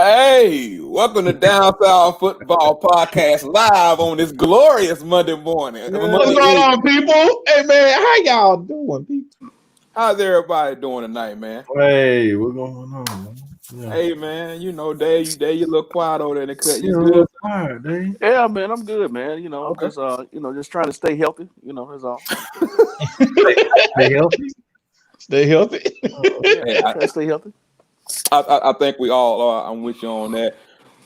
Hey, welcome to Down South Football Podcast live on this glorious Monday morning. What's going on, people? Hey, man, how y'all doing, people? How's everybody doing tonight, man? Hey, what's going on, man? Yeah. Hey, man, you know, Dave, you look quiet over there in the cut. You good? Quiet, Dave. Yeah, man, I'm good, man. You know, okay. Just trying to stay healthy. You know, that's all. Stay healthy. Stay healthy. Stay healthy. I think we all are. I'm with you on that.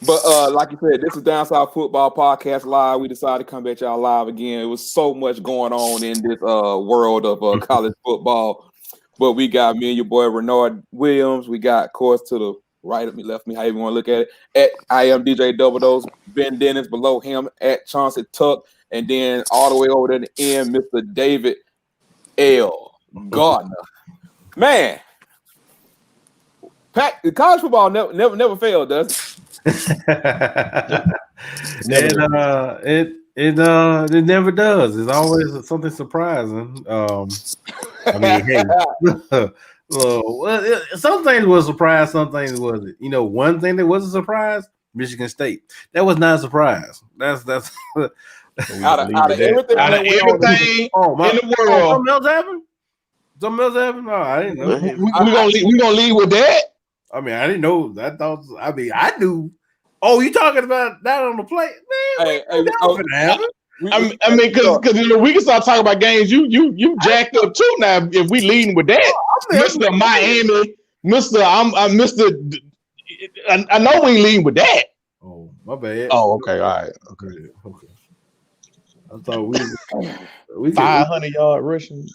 But like you said, this is Down South Football Podcast Live. We decided to come at y'all live again. It was so much going on in this world of college football. But we got me and your boy Renard Williams. We got, of course, to the right of me, left me, how you want to look at it. I am DJ Double Dose. Ben Dennis below him at Chauncey Tuck. And then all the way over to the end, Mr. David L. Gardner. Man. The college football never failed, does it? It never does. It's always something surprising. I mean, hey, some things was a surprise, some things wasn't. You know, one thing that was a surprise, Michigan State. That was not a surprise. That's out of everything in the world. Something else happened. Something else happened. No, I didn't know. We gonna leave with that. I mean, I didn't know. I knew. Oh, you talking about that on the plate, man? Because you know we can start talking about games. You jacked up too now. If we leading with that, Mr. Miami, Mr. I know we ain't leading with that. Oh, my bad. Oh, okay, all right, okay. I thought we 500-yard rushing.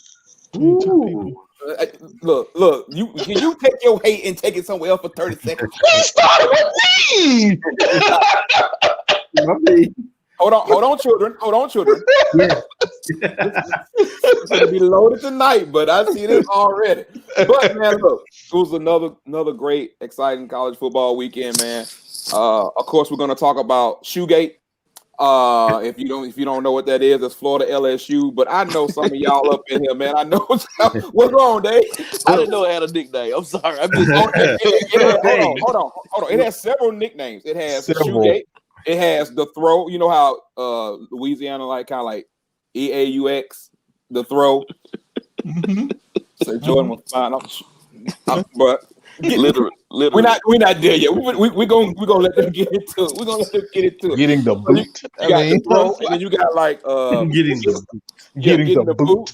Look, you take your hate and take it somewhere else for 30 seconds. We started with me. Hold on, children. Yeah. It's gonna be loaded tonight, but I see this already. But man, look, it was another great, exciting college football weekend, man. Of course, we're gonna talk about Shoegate. If you don't know what that is, it's Florida-LSU. But I know some of y'all up in here, man. I know what's wrong, Dave. I didn't know it had a nickname. I'm sorry. Hold on. It has several nicknames. It has Shoegate. It has the throw. You know how Louisiana kind of like EAUX, the throw. So Jordan was fine. But literally. We're not there yet. We're gonna let them get into it. We're gonna let them get into it. Getting the boot. You got the throw, and then you got like getting the boot.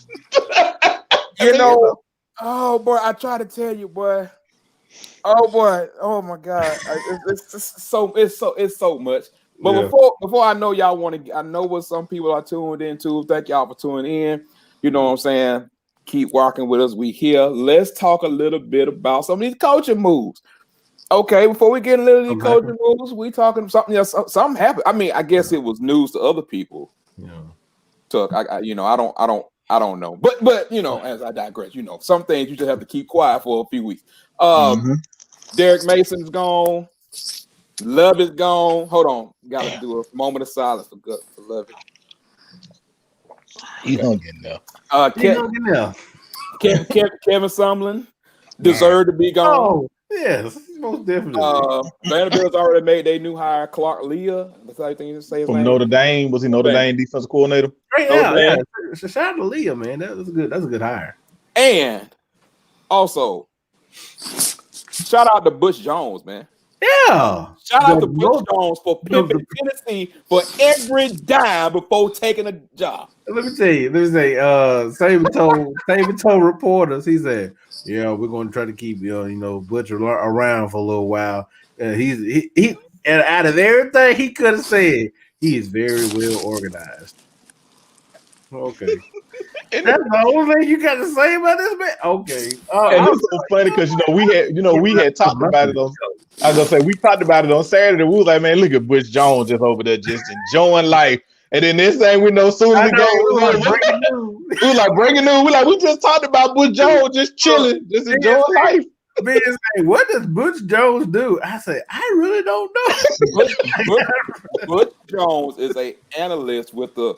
You know, oh boy, I try to tell you, boy. Oh boy, oh my God, it's so much. But yeah. before I know y'all want to, I know what some people are tuned into. Thank y'all for tuning in. You know what I'm saying? Keep walking with us. We here. Let's talk a little bit about some of these coaching moves. Okay, before we get into these coaching moves, we talking something else. Something happened. I mean, I guess it was news to other people. Yeah. Tuck, I don't know. But you know, as I digress, you know, some things you just have to keep quiet for a few weeks. Derek Mason's gone. Love is gone. Hold on, gotta do a moment of silence for Love. He's gonna get there. Kevin Sumlin deserved to be gone. Oh, yes, most definitely. Vanderbilt's already made their new hire, Clark Leah. That's how you think you say his From name? Notre Dame. Was he Notre Dame defensive coordinator? Yeah. Shout out to Leah, man. That's good. That's a good hire. And also, shout out to Butch Jones, man. Yeah. Shout out to Butch Jones for pimping Tennessee for every dime before taking a job. Let me say, Saban told reporters, he said, "Yeah, we're going to try to keep Butch around for a little while." He and out of everything he could have said, he is very well organized. Okay. That's the only thing you got to say about this man. Okay. And it's so funny because we had talked about it on. I was gonna say we talked about it on Saturday. We was like, man, look at Butch Jones just over there, just enjoying life. And then this thing we know soon as we go, we was like breaking news. We just talked about Butch Jones just chilling, just enjoying life. Man, what does Butch Jones do? I said, I really don't know. Butch Jones is an analyst with the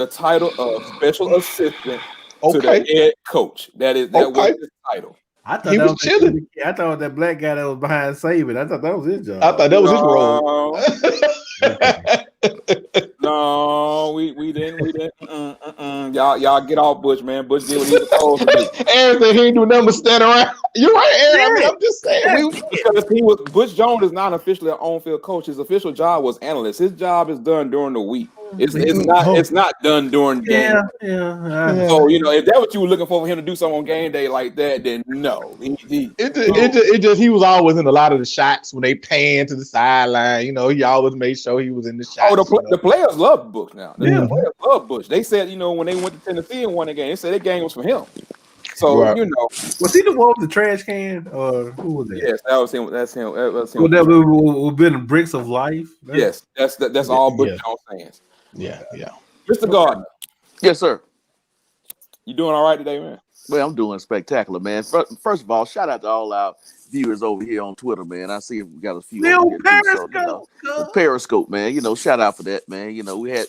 title of special assistant to the head coach. That was his title. I thought He that was chilling. I thought that black guy that was behind Saban. I thought that was his job. I thought that was his role. No, we didn't. Y'all get off Bush, man. Bush did what he was supposed to do. Aaron said he didn't do nothing but stand around. You're right, Aaron. I mean, I'm just saying. Because Bush Jones is not officially an on-field coach. His official job was analyst. His job is done during the week. It's not done during game. Yeah. So if that's what you were looking for him to do something on game day like that, then no. It just he was always in a lot of the shots when they pan to the sideline. He always made sure he was in the shots. The players love Bush now. The players love Bush. They said when they went to Tennessee and won the game, they said that game was for him. So right. Was he the one with the trash can, or who was that? Yes, that was him. That's him. Would that have been bricks of life? Yes, that's all Bush Jones fans. Yeah. Mr. Gardner. Yes, sir. You doing all right today, man? Well, I'm doing spectacular, man. First of all, shout out to all our viewers over here on Twitter, man. I see we got a few. Periscope, man. Shout out for that, man. We had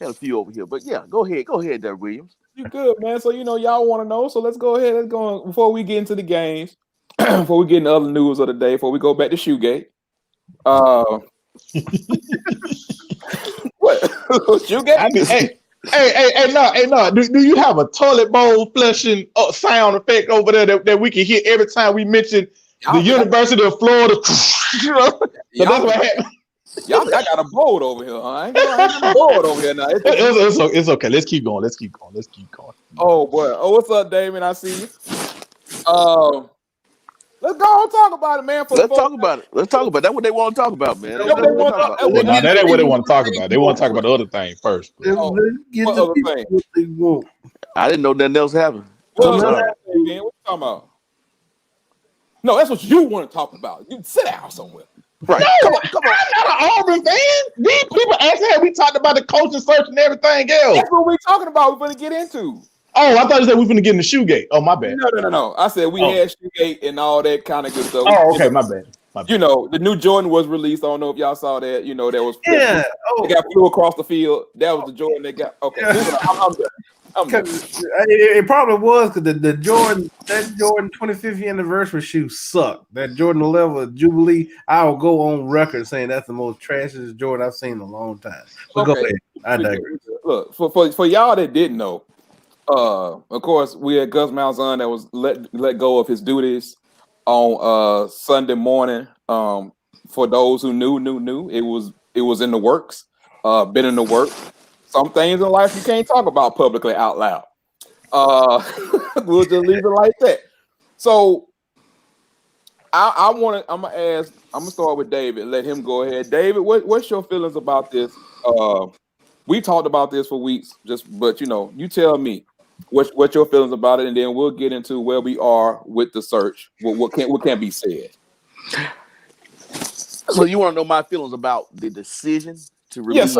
a few over here, but yeah, go ahead, there, Williams. You good, man. So y'all want to know. So let's go ahead. Let's go before we get into the games, before we get into other news of the day, before we go back to Shoegate. What? Shoegate? Hey, no. Do you have a toilet bowl flushing sound effect over there that we can hear every time we mention the University of Florida? So that's what happened. Y'all, I got a board over here. I ain't got a board over here now. It's okay. Let's keep going. Oh boy. Oh, what's up, Damon? I see you. Let's go and talk about it, man. Let's talk about it. That's what they want to talk about, man. That ain't what they want to talk about. They want to talk about the other thing first. What other thing? I didn't know nothing else happened. What you talking about? No, that's what you want to talk about. You sit down somewhere. Right. No, come on. I'm not an Auburn fan. These people asked, we talked about the coaching search and everything else. That's what we're talking about. We're going to get into. Oh, I thought you said we were going to get in the Shoegate. Oh, my bad. No. I said we had Shoegate and all that kind of good stuff. Oh, okay, my bad. The new Jordan was released. I don't know if y'all saw that. That was they got flew across the field. That was the Jordan they got. Okay, I'm done. It probably was because the Jordan 25th anniversary shoe sucked. That Jordan 11 Jubilee, I will go on record saying that's the most trashiest Jordan I've seen in a long time. But go ahead. I digress. Look, for y'all that didn't know, of course, we had Gus Malzahn that was let go of his duties on Sunday morning. For those who knew, it was in the works, been in the works. Some things in life you can't talk about publicly out loud. We'll just leave it like that. So I'm gonna start with David. Let him go ahead. David, what's your feelings about this? We talked about this for weeks, but you tell me what your feelings about it, and then we'll get into where we are with the search. What can be said? So you want to know my feelings about the decision to release?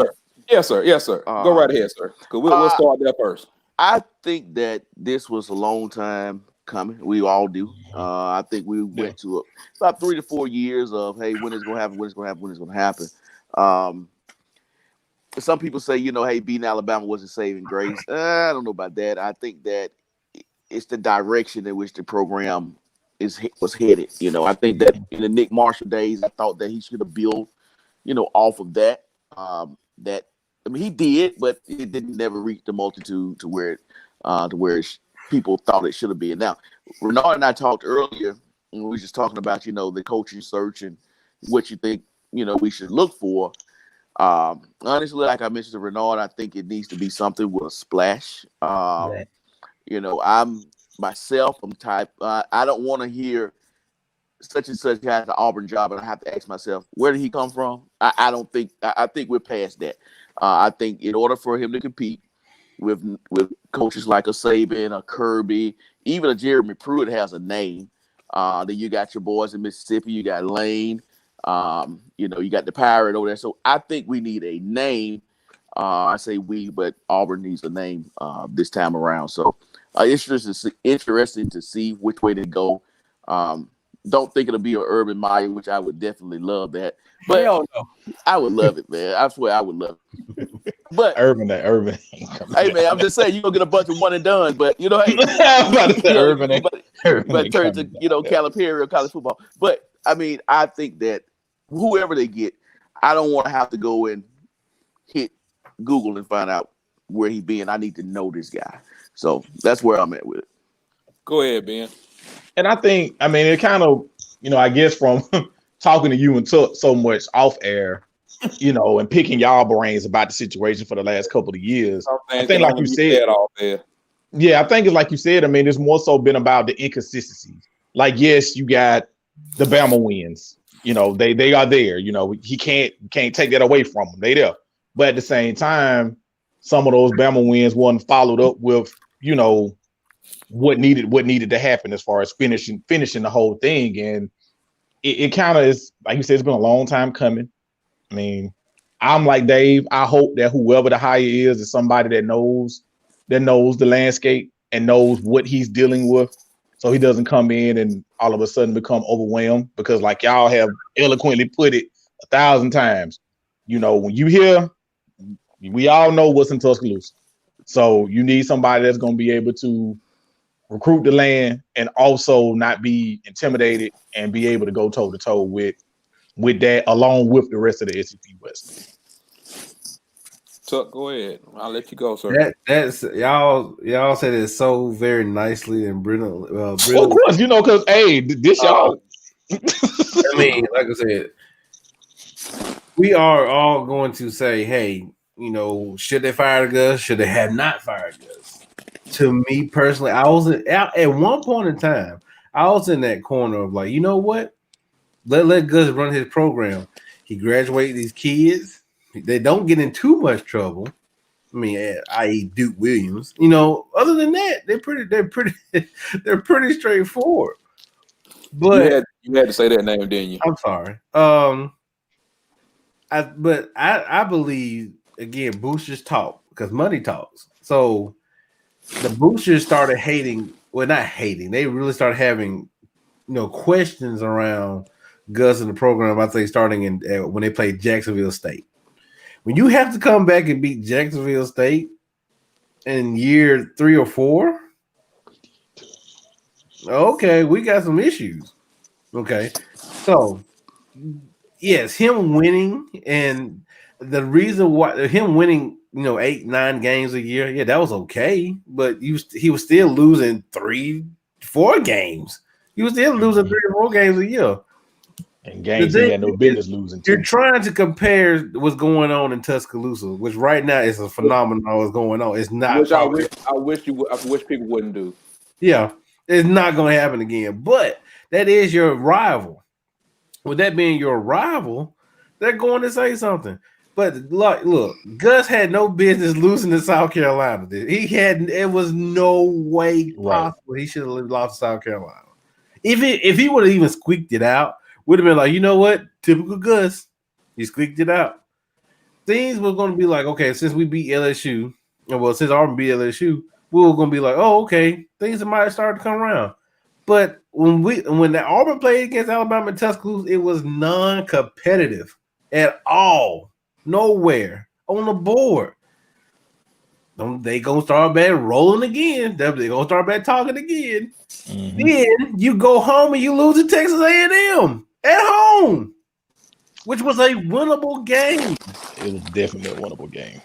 Yes, sir. Go right ahead, sir. Because we'll start there first. I think that this was a long time coming. We all do. I think we went to about 3 to 4 years of, hey, when it's going to happen. Some people say, hey, beating Alabama wasn't saving grace. I don't know about that. I think that it's the direction in which the program was headed. I think that in the Nick Marshall days, I thought that he should have built, off of that. He did, but it didn't never reach the multitude to where people thought it should have been. Now, Renard and I talked earlier, and we were just talking about, the coaching search and what you think, we should look for. Honestly, like I mentioned to Renard, I think it needs to be something with a splash. Right. I'm myself, I don't want to hear such and such has an Auburn job, and I have to ask myself, where did he come from? I think we're past that. I think in order for him to compete with coaches like a Saban, a Kirby, even a Jeremy Pruitt has a name. Then you got your boys in Mississippi. You got Lane. You got the Pirate over there. So I think we need a name. I say we, but Auburn needs a name this time around. So interesting to see which way they go. Don't think it'll be an Urban Meyer, which I would definitely love that. But I would love it, man. I swear I would love it. But Urban. Hey, man, I'm just saying you're gonna get a bunch of one and done. But hey, I'm about to say Urban. but turn to Calipari or college football. But I mean, I think that whoever they get, I don't want to have to go and hit Google and find out where he been. I need to know this guy. So that's where I'm at with it. Go ahead, Ben. And I think, I mean, it kind of, I guess from talking to you and Tuck so much off air, and picking y'all brains about the situation for the last couple of years. I think, like you said, I think it's like you said. I mean, it's more so been about the inconsistencies. Like, yes, you got the Bama wins. They are there. He can't take that away from them. They there. But at the same time, some of those Bama wins weren't followed up with, what needed to happen as far as finishing the whole thing. And it kind of is, like you said, it's been a long time coming. I mean, I'm like Dave. I hope that whoever the hire is somebody that knows the landscape and knows what he's dealing with, so he doesn't come in and all of a sudden become overwhelmed. Because, like y'all have eloquently put it 1,000 times, when you hear, we all know what's in Tuscaloosa. So you need somebody that's going to be able to recruit the land and also not be intimidated and be able to go toe to toe with that, along with the rest of the SEC West. Tuck, go ahead. I'll let you go, sir. That's y'all said it so very nicely and brilliantly. Of course, because this y'all. I mean, like I said, we are all going to say, hey, should they fire Gus? Should they have not fired Gus? To me personally, I was at one point in time, I was in that corner of like, you know what? Let Gus run his program. He graduated these kids. They don't get in too much trouble. I mean, i.e. Duke Williams. Other than that, they're pretty straightforward. But you had to say that name, didn't you? I'm sorry. I believe, again, boosters talk because money talks. So the boosters started hating. Well, not hating. They really started having, questions around Gus in the program. I think starting when they played Jacksonville State. When you have to come back and beat Jacksonville State in year 3 or 4, okay, we got some issues. Okay, so yes, him winning and the reason why him winning, 8-9 games a year, yeah, that was okay. But he was still losing 3-4 games. He was still losing 3 or 4 games a year. And games he had no business losing. You're trying to compare what's going on in Tuscaloosa, which right now is a phenomenon. What's going on? It's not. Which I wish people wouldn't do. Yeah, it's not going to happen again. But that is your rival. With that being your rival, they're going to say something. But look, Gus had no business losing to South Carolina. It was no way possible he should have lost to South Carolina. If he would have even squeaked it out, would have been like, you know what? Typical Gus. He squeaked it out. Things were going to be like, okay, since we beat LSU, since Auburn beat LSU, we were going to be like, oh, okay, things might start to come around. But when the Auburn played against Alabama and Tuscaloosa, it was non-competitive at all. Nowhere on the board. They gonna start back rolling again. They gonna start back talking again. Mm-hmm. Then you go home and you lose to Texas A&M at home, which was a winnable game. It was definitely a winnable game.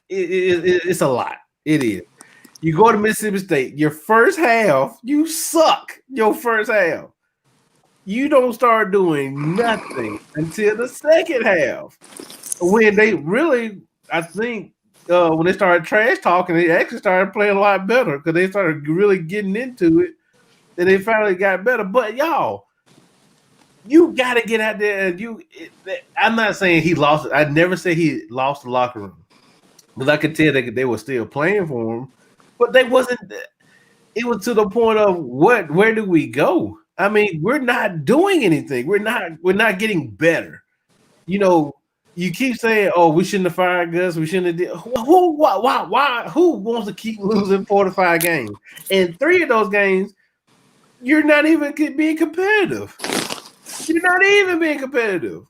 It's a lot. It is. You go to Mississippi State. Your first half, you suck. Your first half. You don't start doing nothing until the second half. When they really, I think, when they started trash talking, they actually started playing a lot better because they started really getting into it, and they finally got better. But y'all, you got to get out there. And I'm not saying he lost it. I never say he lost the locker room because I could tell they were still playing for him, but they wasn't. It was to the point of where do we go? I mean, we're not doing anything. We're not getting better. You keep saying, "Oh, we shouldn't have fired Gus. We shouldn't have did." Who? Why? Who wants to keep losing 4 to 5 games? And 3 of those games, you're not even being competitive. You're not even being competitive.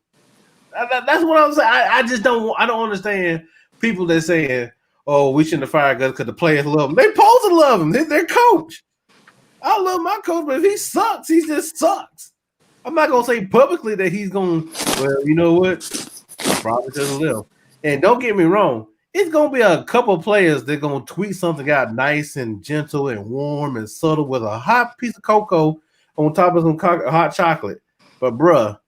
That's what I'm saying. I just don't. I don't understand people that saying, oh, we shouldn't have fired Gus because the players love him. They supposed to love him. They're their coach. I love my coach, but if he sucks, he just sucks. I'm not gonna say publicly that he's gonna. Well, you know what? Probably to the left. And don't get me wrong, it's gonna be a couple of players that gonna tweet something out nice and gentle and warm and subtle with a hot piece of cocoa on top of some hot chocolate. But bruh,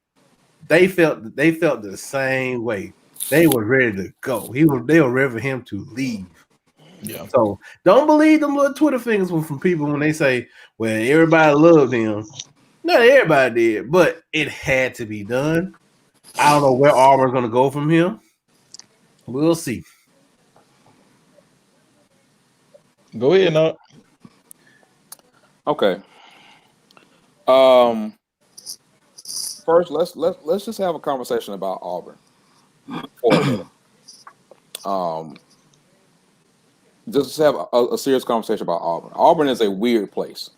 they felt the same way. They were ready to go. They were ready for him to leave. Yeah. So don't believe them little Twitter fingers from people when they say, well, everybody loved him. Not everybody did, but it had to be done. I don't know where Auburn's going to go from here. We'll see. Go ahead, no. Okay. First, let's just have a conversation about Auburn for a minute. Just have a serious conversation about Auburn. Auburn is a weird place.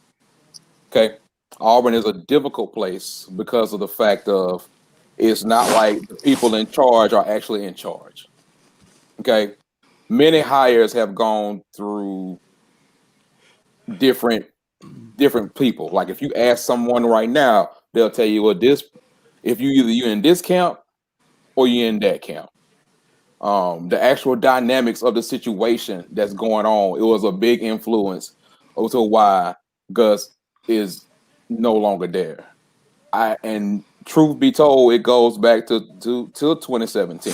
Okay, Auburn is a difficult place because of the fact of it's not like the people in charge are actually in charge. Okay, many hires have gone through different people. Like if you ask someone right now, they'll tell you, well, this if you're in this camp or you're in that camp. The actual dynamics of the situation that's going on, it was a big influence to why Gus is no longer there. And truth be told, it goes back to 2017.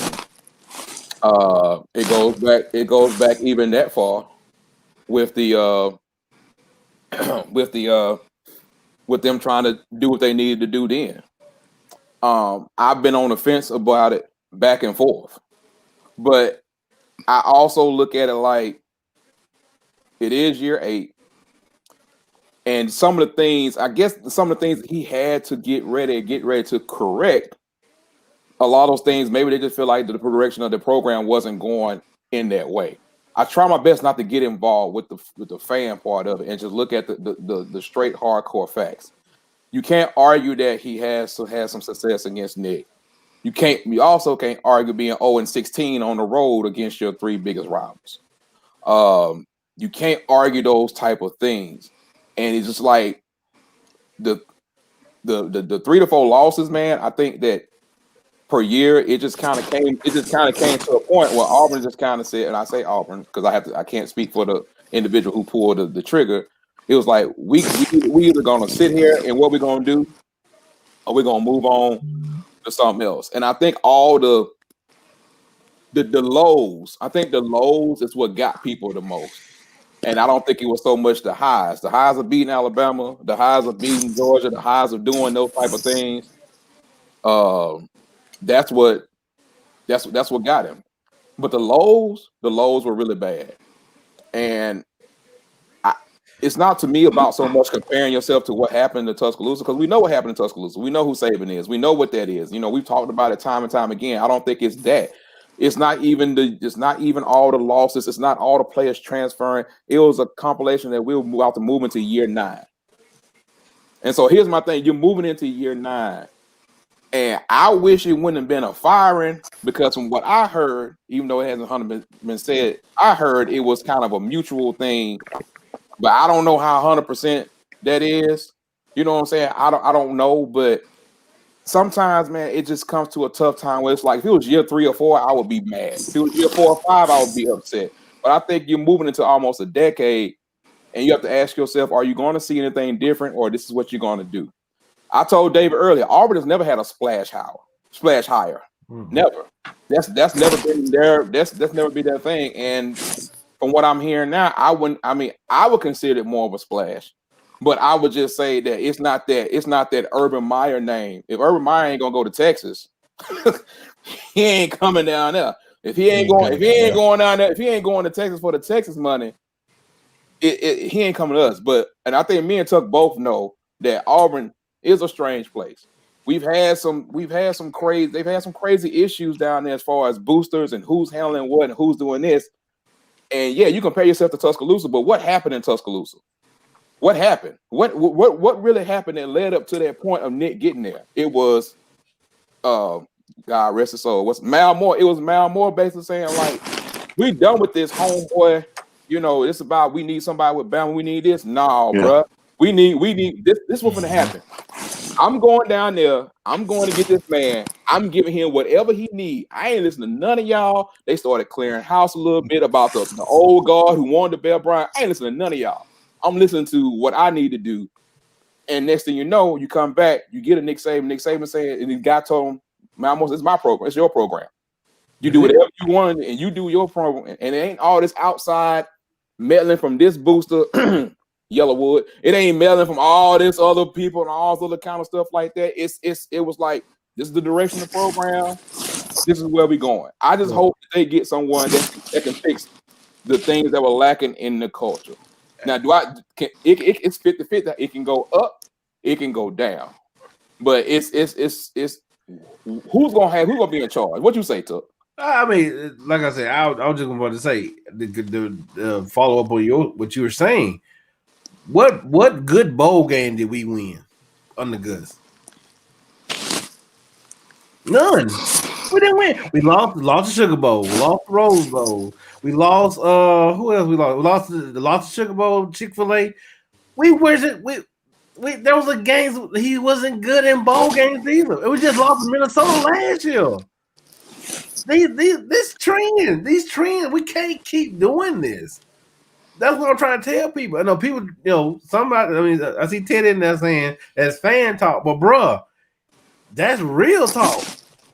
It goes back even that far with the with them trying to do what they needed to do then. I've been on the fence about it back and forth. But I also look at it like it is year 8. And some of the things that he had to get ready to correct, a lot of those things, maybe they just feel like the direction of the program wasn't going in that way. I try my best not to get involved with the fan part of it and just look at the straight hardcore facts. You can't argue that he has some success against Nick. You also can't argue being 0-16 on the road against your 3 biggest rivals. You can't argue those type of things. And it's just like the 3 to 4 losses, man. I think that per year it just kind of came to a point where Auburn just kind of said, and I say Auburn because I can't speak for the individual who pulled the trigger. It was like we either gonna sit here and what we're gonna do, or we're gonna move on to something else. And I think all the lows, I think the lows is what got people the most. And I don't think it was so much the highs. The highs of beating Alabama, the highs of beating Georgia, the highs of doing those type of things. That's what got him. But the lows were really bad. And it's not to me about so much comparing yourself to what happened to Tuscaloosa, because we know what happened in Tuscaloosa. We know who Saban is. We know what that is. You know, we've talked about it time and time again. I don't think it's that. It's not even all the losses. It's not all the players transferring. It was a compilation that we'll move out to move into year 9. And so here's my thing. You're moving into year 9. And I wish it wouldn't have been a firing, because from what I heard, even though it hasn't 100% been said, I heard it was kind of a mutual thing. But I don't know how 100% that is. You know what I'm saying? I don't know, but sometimes, man, it just comes to a tough time where it's like, if it was year 3 or 4, I would be mad. If it was year 4 or 5, I would be upset. But I think you're moving into almost a decade, and you have to ask yourself, are you going to see anything different, or this is what you're going to do? I told David earlier, Auburn has never had a splash hire. Mm-hmm. Never. That's never been there. That's never been that thing. And from what I'm hearing now, I would consider it more of a splash. But I would just say that it's not that Urban Meyer name. If Urban Meyer ain't gonna go to Texas, he ain't coming down there. If he ain't going down there, if he ain't going to Texas for the Texas money, he ain't coming to us. And I think me and Tuck both know that Auburn is a strange place. They've had some crazy issues down there as far as boosters and who's handling what and who's doing this. And yeah, you compare yourself to Tuscaloosa, but what happened in Tuscaloosa? What happened? What really happened that led up to that point of Nick getting there? It was, God rest his soul. What's Mal Moore? It was Mal Moore basically saying, like, We done with this homeboy. You know, it's about we need somebody with Bama. We need this. No, Yeah. bro. We need this. This what's gonna happen. I'm going down there. I'm going to get this man. I'm giving him whatever he need. I ain't listening to none of y'all. They started clearing house a little bit about the old guard who wanted the Bear Bryant. I ain't listening to none of y'all. I'm listening to what I need to do. And next thing you know, you come back, you get a Nick Saban. Nick Saban said, and the guy told him, "Mamos, it's my program. It's your program. You do whatever you want, and you do your program. And it ain't all this outside meddling from this booster." Yellowwood. It ain't meddling from all this other people and all this other kind of stuff like that. It was like, this is the direction of the program. This is where we going. I just hope that they get someone that can fix the things that were lacking in the culture. Now, it's 50-50. It can go up, it can go down. But it's who's gonna be in charge? What you say, Tuck? I mean, like I said, I was just about to say the follow up on what you were saying. What good bowl game did we win under Gus? None. We didn't win. We lost the Sugar Bowl. We lost the Rose Bowl. We lost who else we lost? We lost the Sugar Bowl, Chick-fil-A. There was a games he wasn't good in bowl games either. It was just lost to Minnesota last year. These trends, we can't keep doing this. That's what I'm trying to tell people. I know people, somebody, I mean, I see Ted in there saying that's fan talk, but bruh, that's real talk.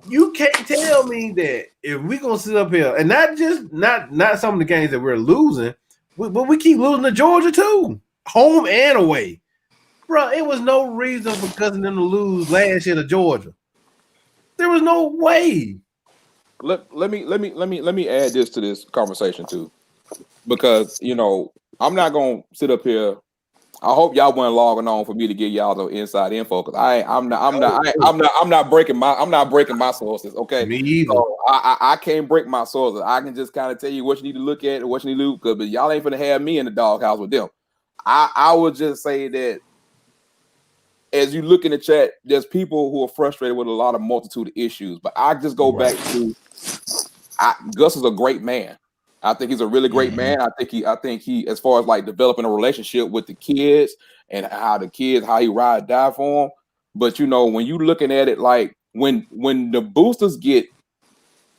You can't tell me that if we're gonna sit up here and not some of the games that we're losing, but we keep losing to Georgia too, home and away. Bruh, it was no reason for Cousin them to lose last year to Georgia. There was no way. Let me add this to this conversation too. Because I'm not gonna sit up here. I hope y'all weren't logging on for me to give y'all the inside info because I'm not breaking my sources. Okay, me either. So I can't break my sources. I can just kind of tell you what you need to look at and what you need to do because y'all ain't gonna have me in the doghouse with them. I would just say that as you look in the chat, there's people who are frustrated with a lot of multitude of issues. But I just go back to Gus is a great man. I think he's a really great man. I think he, as far as like developing a relationship with the kids and how he ride die for them. But when you looking at it, like when the boosters get,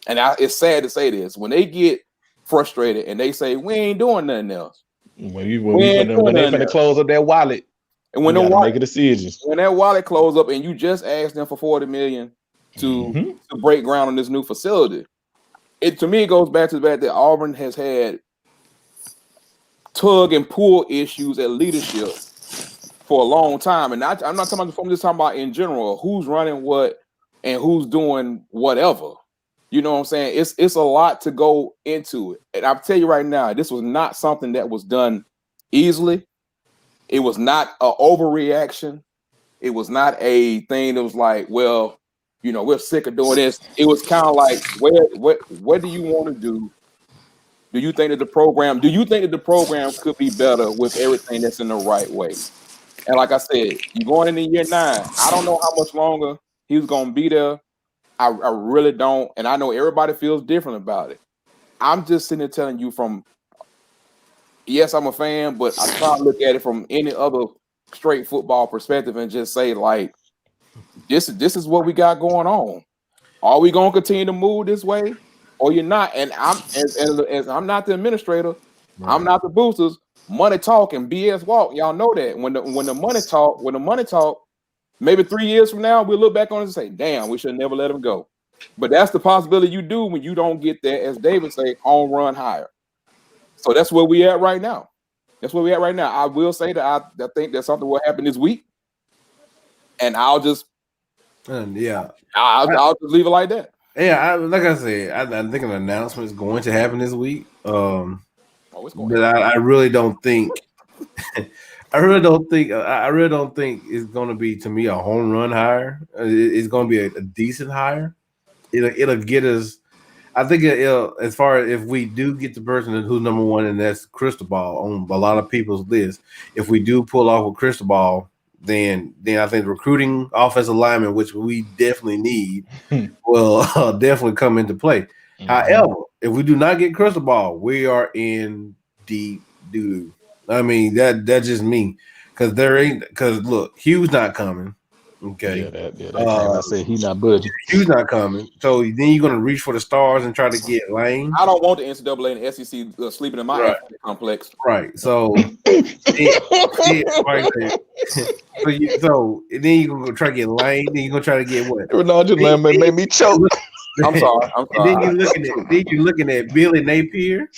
and it's sad to say this, when they get frustrated and they say we ain't doing nothing else. When they finna close up that wallet, and when make a decision. When that wallet close up and you just asked them for $40 million to break ground on this new facility. To me, it goes back to the fact that Auburn has had tug and pull issues at leadership for a long time. And I'm not talking about, I'm just talking about in general, who's running what and who's doing whatever. You know what I'm saying? It's a lot to go into it. And I'll tell you right now, this was not something that was done easily. It was not an overreaction. It was not a thing that was like, well, we're sick of doing this. It was kind of like, what do you want to do? Do you think that the program could be better with everything that's in the right way? And like I said, you're going into year 9. I don't know how much longer he's going to be there. I really don't. And I know everybody feels different about it. I'm just sitting there telling you yes, I'm a fan, but I try to look at it from any other straight football perspective and just say, like, this is what we got going on. Are we going to continue to move this way or you're not? And as I'm not the administrator, right. I'm not the boosters. Money talk and BS walk. Y'all know that when the money talk, maybe 3 years from now, we'll look back on it and say, damn, we should have never let him go. But that's the possibility you do when you don't get that, as David say, on run higher. So that's where we at right now. I will say that I think that something will happen this week. And I'll just I'll just leave it like that. Yeah, like I said, I think an announcement is going to happen this week. But I really don't think I really don't think it's going to be, to me, a home run hire. It's going to be a decent hire. It'll get us. I think it'll, as far as if we do get the person who's number one, and that's Cristobal on a lot of people's list. If we do pull off with Cristobal, then I think recruiting offensive lineman, which we definitely need, will definitely come into play. However, if we do not get crystal ball, we are in deep doo-doo. I mean, that's just me. Because look, Hugh's not coming. Okay. Yeah, that came. I said he's not budging. Hugh's not coming. So then you're gonna reach for the stars and try to get Lane. I don't want the NCAA and the SEC sleeping in my athletic complex. Right. So, so then you're gonna try to get Lane. Then you're gonna try to get what? Ronaldo Lambert made me choke. I'm sorry. And then you're looking at Billy Napier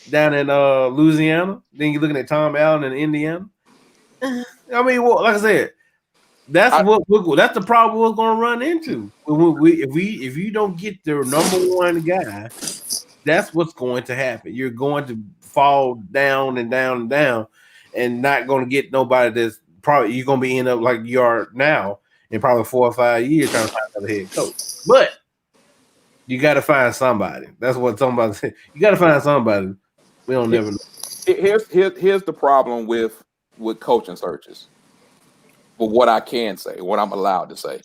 down in Louisiana. Then you're looking at Tom Allen in Indiana. I mean, well, like I said, that's the problem we're going to run into. If you don't get the number one guy, that's what's going to happen. You're going to fall down and down and down, and not going to get nobody that's probably you're going to be end up like you are now in probably 4 or 5 years trying to find another head coach. But you got to find somebody. That's what somebody said. You got to find somebody. We don't never know. Here's the problem with coaching searches. But what I can say, what I'm allowed to say,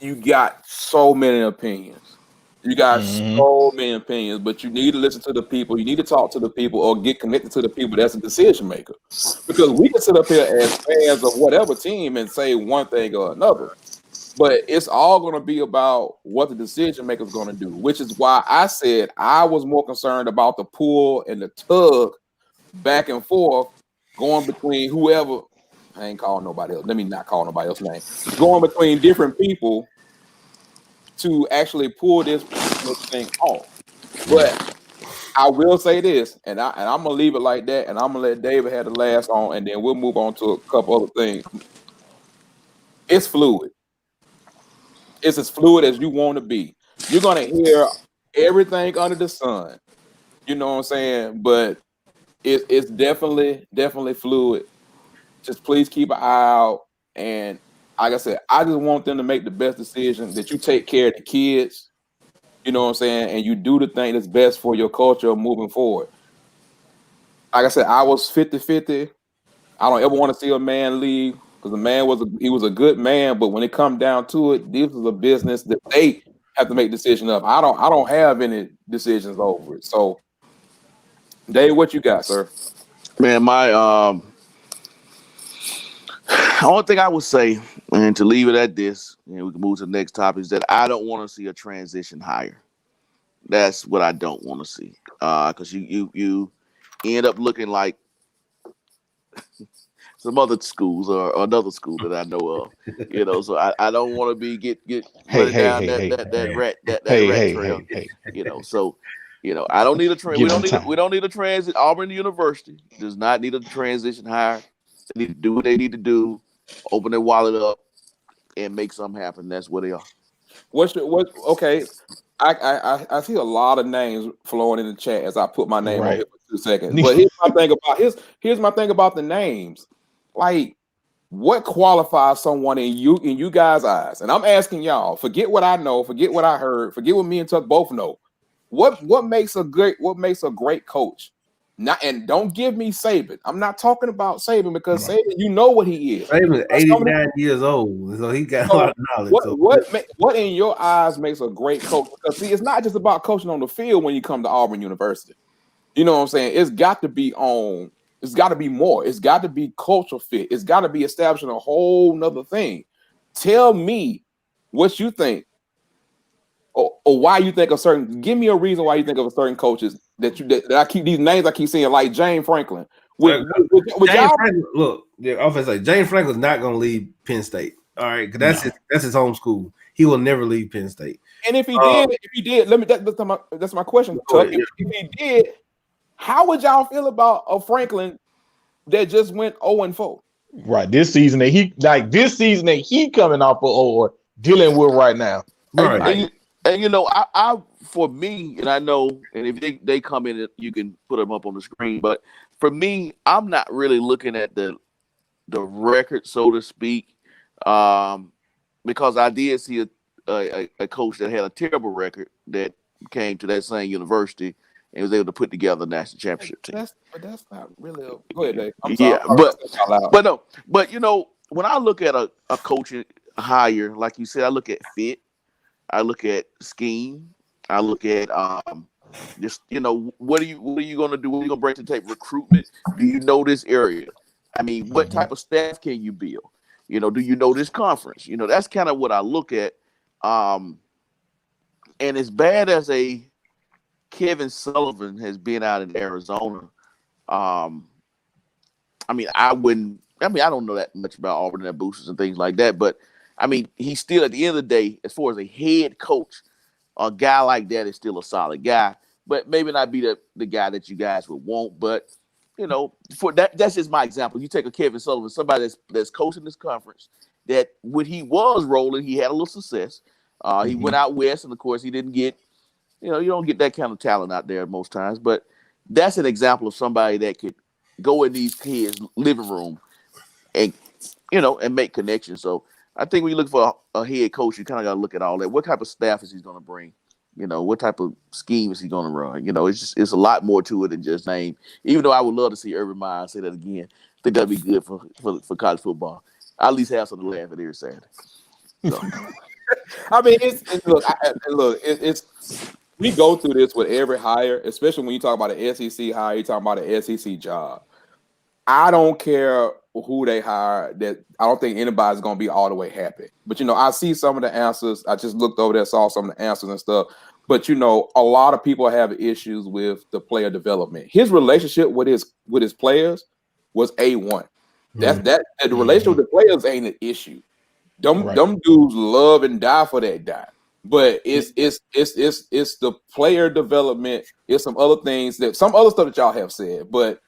you got so many opinions. You got so many opinions, but you need to listen to the people. You need to talk to the people or get connected to the people that's a decision maker. Because we can sit up here as fans of whatever team and say one thing or another. But it's all going to be about what the decision maker is going to do, which is why I said I was more concerned about the pull and the tug back and forth going between whoever. I ain't calling nobody else. Let me not call nobody else's name. Going between different people to actually pull this thing off. But I will say this, and I'm gonna leave it like that, and I'm gonna let David have the last on, and then we'll move on to a couple other things. It's fluid. It's as fluid as you want to be. You're gonna hear everything under the sun. You know what I'm saying? But it's definitely fluid. Just please keep an eye out. And like I said, I just want them to make the best decision, that you take care of the kids, you know what I'm saying, and you do the thing that's best for your culture moving forward. Like I said, I was 50-50. I don't ever want to see a man leave because the man was a good man, but when it comes down to it, this is a business that they have to make decisions of. I don't have any decisions over it. So, Dave, what you got, sir? Man, my only thing I would say, and to leave it at this, and we can move to the next topic, is that I don't want to see a transition hire. That's what I don't want to see, because you end up looking like some other schools or another school that I know of, you know. So I don't want to be get down that rat trail, you know. So you know, I don't need a we don't need a transit. Auburn University does not need a transition hire. They need to do what they need to do, open their wallet up, and make something happen. That's what they are. Okay. I see a lot of names flowing in the chat as I put my name on here for 2 seconds. But here's my thing about the names. Like, what qualifies someone in you guys' eyes? And I'm asking y'all, forget what I know, forget what I heard, forget what me and Tuck both know. What makes a great coach? And don't give me Saban. I'm not talking about Saban because Saban, you know what he is. Saban is 89 years old, so he got a lot of knowledge. What in your eyes makes a great coach? Because see, it's not just about coaching on the field when you come to Auburn University. You know what I'm saying? It's got to be more. It's got to be cultural fit. It's got to be establishing a whole nother thing. Tell me what you think. Or why you think give me a reason why you think of a certain coaches that I keep these names I keep seeing, like James Franklin. James Franklin's not going to leave Penn State. All right, because that's his home school. He will never leave Penn State. And if he did, that's my question. If he did, how would y'all feel about a Franklin that just went 0-4? Right, this season that he coming off of or dealing with right now. Right. And you know, I for me, and I know, and if they come in, you can put them up on the screen. But for me, I'm not really looking at the record, so to speak, because I did see a coach that had a terrible record that came to that same university and was able to put together a national championship team. That's not really. Go ahead, Dave. I'm sorry. But you know, when I look at a coaching hire, like you said, I look at fit. I look at scheme. I look at just what are you going to do? What are you going to bring to the table? Recruitment. Do you know this area? I mean, what type of staff can you build? Do you know this conference? That's kind of what I look at. And as bad as a Kevin Sullivan has been out in Arizona, I don't know that much about Auburn and their boosters and things like that, but I mean, he's still, at the end of the day, as far as a head coach, a guy like that is still a solid guy, but maybe not be the guy that you guys would want. But for that's just my example. You take a Kevin Sullivan, somebody that's coaching this conference, that when he was rolling, he had a little success. He went out west, and of course, he didn't get. You don't get that kind of talent out there most times. But that's an example of somebody that could go in these kids' living room and and make connections. So I think when you look for a head coach, you kind of got to look at all that. What type of staff is he going to bring? What type of scheme is he going to run? It's a lot more to it than just name. Even though I would love to see Urban Meyer say that again, I think that'd be good for college football. I at least have something to laugh at every Saturday. So. I mean, it's we go through this with every hire, especially when you talk about an SEC hire, you talk about an SEC job. I don't care who they hire, that I don't think anybody's going to be all the way happy. But, I see some of the answers. I just looked over there, saw some of the answers and stuff. But, a lot of people have issues with the player development. His relationship with his players was A1. The relationship with the players ain't an issue. Them dudes love and die for that guy. But it's the player development. It's some other stuff that y'all have said. But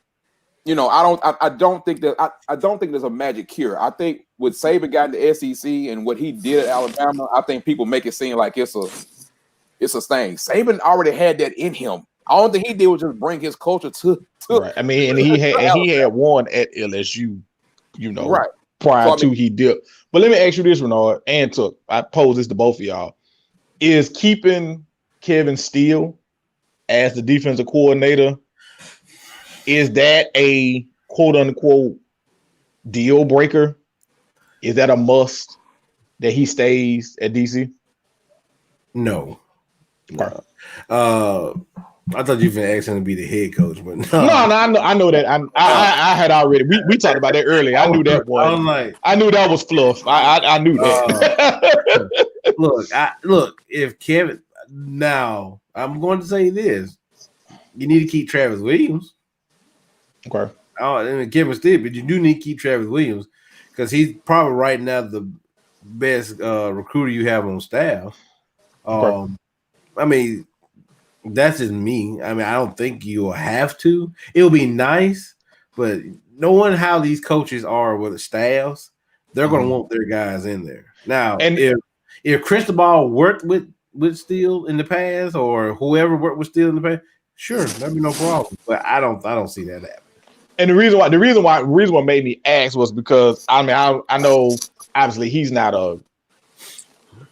I don't think there's a magic cure. I think with Saban got in the SEC and what he did at Alabama, I think people make it seem like it's a thing. Saban already had that in him. All thing he did was just bring his culture to right. I mean, and he had one at LSU, right. Prior to he did. But let me ask you this, Renard, and Tuck. I pose this to both of y'all. Is keeping Kevin Steele as the defensive coordinator, is that a quote unquote deal breaker? Is that a must that he stays at DC? No. Okay. I thought you were asking to be the head coach, but no. I know that. I had already. We talked about that earlier. I knew that one. I knew that was fluff. I knew that. Look. If Kevin, now I'm going to say this: you need to keep Travis Williams. Okay. And Kevin Steele, but you do need to keep Travis Williams because he's probably right now the best recruiter you have on staff. Okay. I mean, that's just me. I mean, I don't think you'll have to. It'll be nice, but knowing how these coaches are with the staffs, they're going to want their guys in there. Now, and if Cristobal worked with Steele in the past, or whoever worked with Steele in the past, sure, that'd be no problem. But I don't see that happen. And the reason why made me ask was because I know obviously he's not a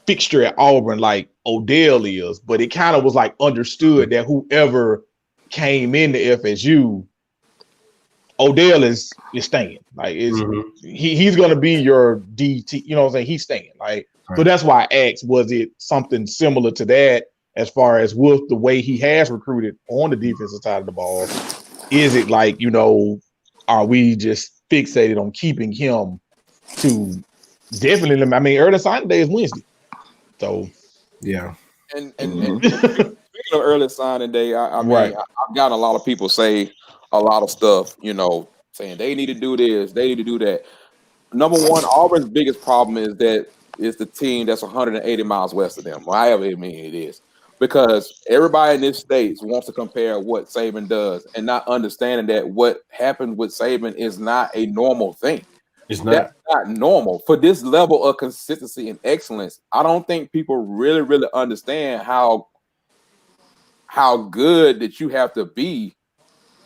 fixture at Auburn like Odell is, but it kind of was like understood that whoever came into FSU, Odell is staying. Like he's gonna be your DT, you know what I'm saying? He's staying. Like so that's why I asked, was it something similar to that as far as with the way he has recruited on the defensive side of the ball? Is it like, are we just fixated on keeping him to definitely? I mean, early signing day is Wednesday. So, yeah. And speaking of early signing day, I've gotten a lot of people say a lot of stuff, saying they need to do this, they need to do that. Number one, Auburn's biggest problem is that it's the team that's 180 miles west of them, however it is. Because everybody in this state wants to compare what Saban does and not understanding that what happened with Saban is not a normal thing. It's not. That's not normal. For this level of consistency and excellence, I don't think people really, really understand how good that you have to be,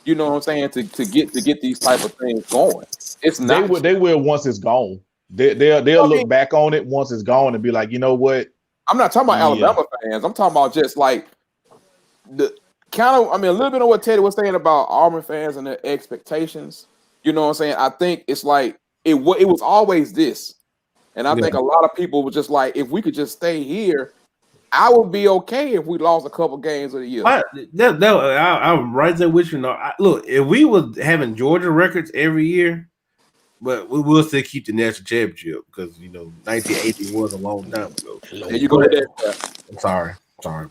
you know what I'm saying, to get these type of things going. It's not. They will once it's gone. They'll look back on it once it's gone and be like, you know what? I'm not talking about Alabama fans. I'm talking about just like the kind of, a little bit of what Teddy was saying about Auburn fans and their expectations. You know what I'm saying? I think it's like it was always this, and I think a lot of people were just like, if we could just stay here, I would be okay if we lost a couple games of the year. I'm right there with you. Look, if we were having Georgia records every year, but we will still keep the national championship because 1980 was a long time ago. There you go with that. I'm sorry.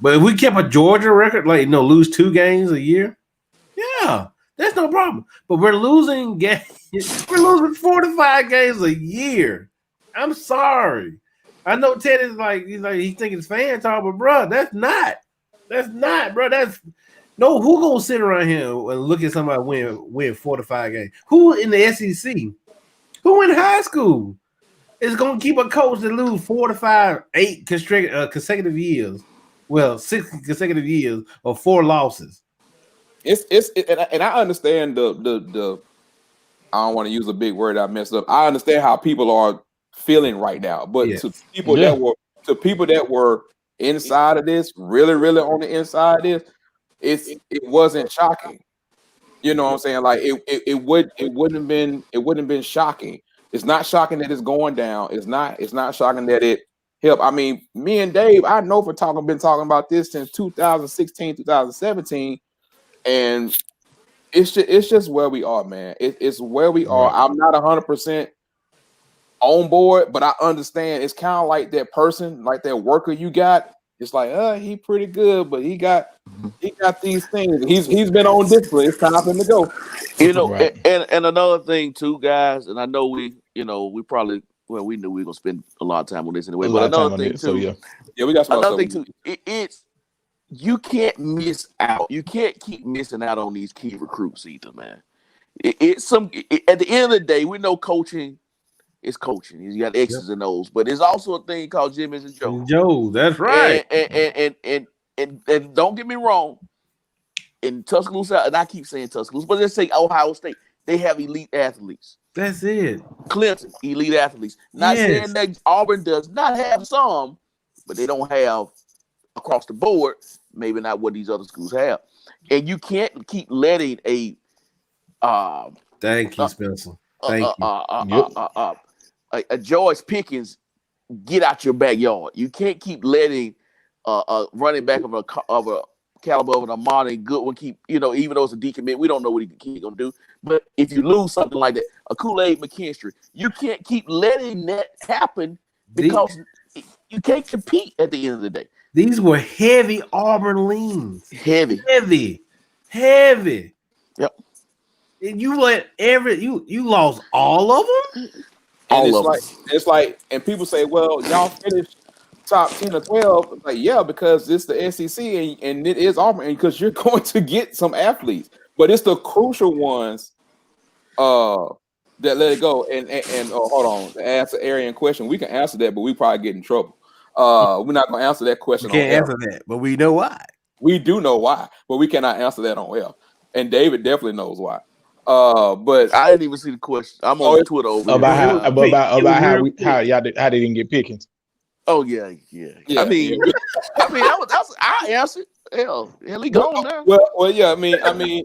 But if we kept a Georgia record, lose 2 games a year, yeah, that's no problem. But we're losing games. We're losing 4 to 5 games a year. I'm sorry. I know Ted is he's thinking it's fan talk, but bro, that's not, bro. Who gonna sit around here and look at somebody win 4 to 5 games? Who in the SEC? Who in high school is gonna keep a coach that lose 4 to 5, 8 consecutive years? Well, 6 consecutive years of 4 losses. And I understand the I don't want to use a big word I messed up. I understand how people are feeling right now, but to people that were inside of this, really on the inside of this, it wasn't shocking. You know what I'm saying? Like it wouldn't have been shocking. It's not shocking that it's going down. It's not shocking that it helped. I mean, me and Dave, I know been talking about this since 2016, 2017, and it's just where we are, man. It's where we are. I'm not 100% on board, but I understand. It's kind of like that person, like that worker you got. It's like, he pretty good, but he got these things. He's been on discipline. It's time for him to go. And another thing too, guys. And I know we probably we knew we were gonna spend a lot of time on this anyway. But another thing too, we got another thing too. It's you can't miss out. You can't keep missing out on these key recruits either, man. At the end of the day, we know coaching. It's coaching. You got X's and O's, but there's also a thing called Jimmy's and Joe. Joe, that's right. And don't get me wrong. In Tuscaloosa, and I keep saying Tuscaloosa, but let's say Ohio State, they have elite athletes. That's it. Clemson, elite athletes. Not saying that Auburn does not have some, but they don't have across the board. Maybe not what these other schools have. And you can't keep letting a thank you, Spencer. Thank you. A George Pickens get out your backyard. You can't keep letting a running back of a caliber of an Amani Goodwin keep, even though it's a decommit, we don't know what he's gonna do. But if you lose something like that, a Kool-Aid McKinstry, you can't keep letting that happen because you can't compete at the end of the day. These were heavy Auburn leans. Heavy. Yep. And you let you lost all of them. It's like, and people say, well, y'all finished top 10 or 12. Like, yeah, because it's the SEC and it is Auburn, and because you're going to get some athletes, but it's the crucial ones that let it go. And hold on, to answer Arian question, we can answer that, but we probably get in trouble. We're not going to answer that question. We can't answer that, but we know why. We do know why, but we cannot answer that on air. And David definitely knows why. But I didn't even see the question. I'm on Twitter over how they didn't get Pickens. Oh yeah. I mean, I answered. Hell, he gone now. Well, yeah. I mean, let's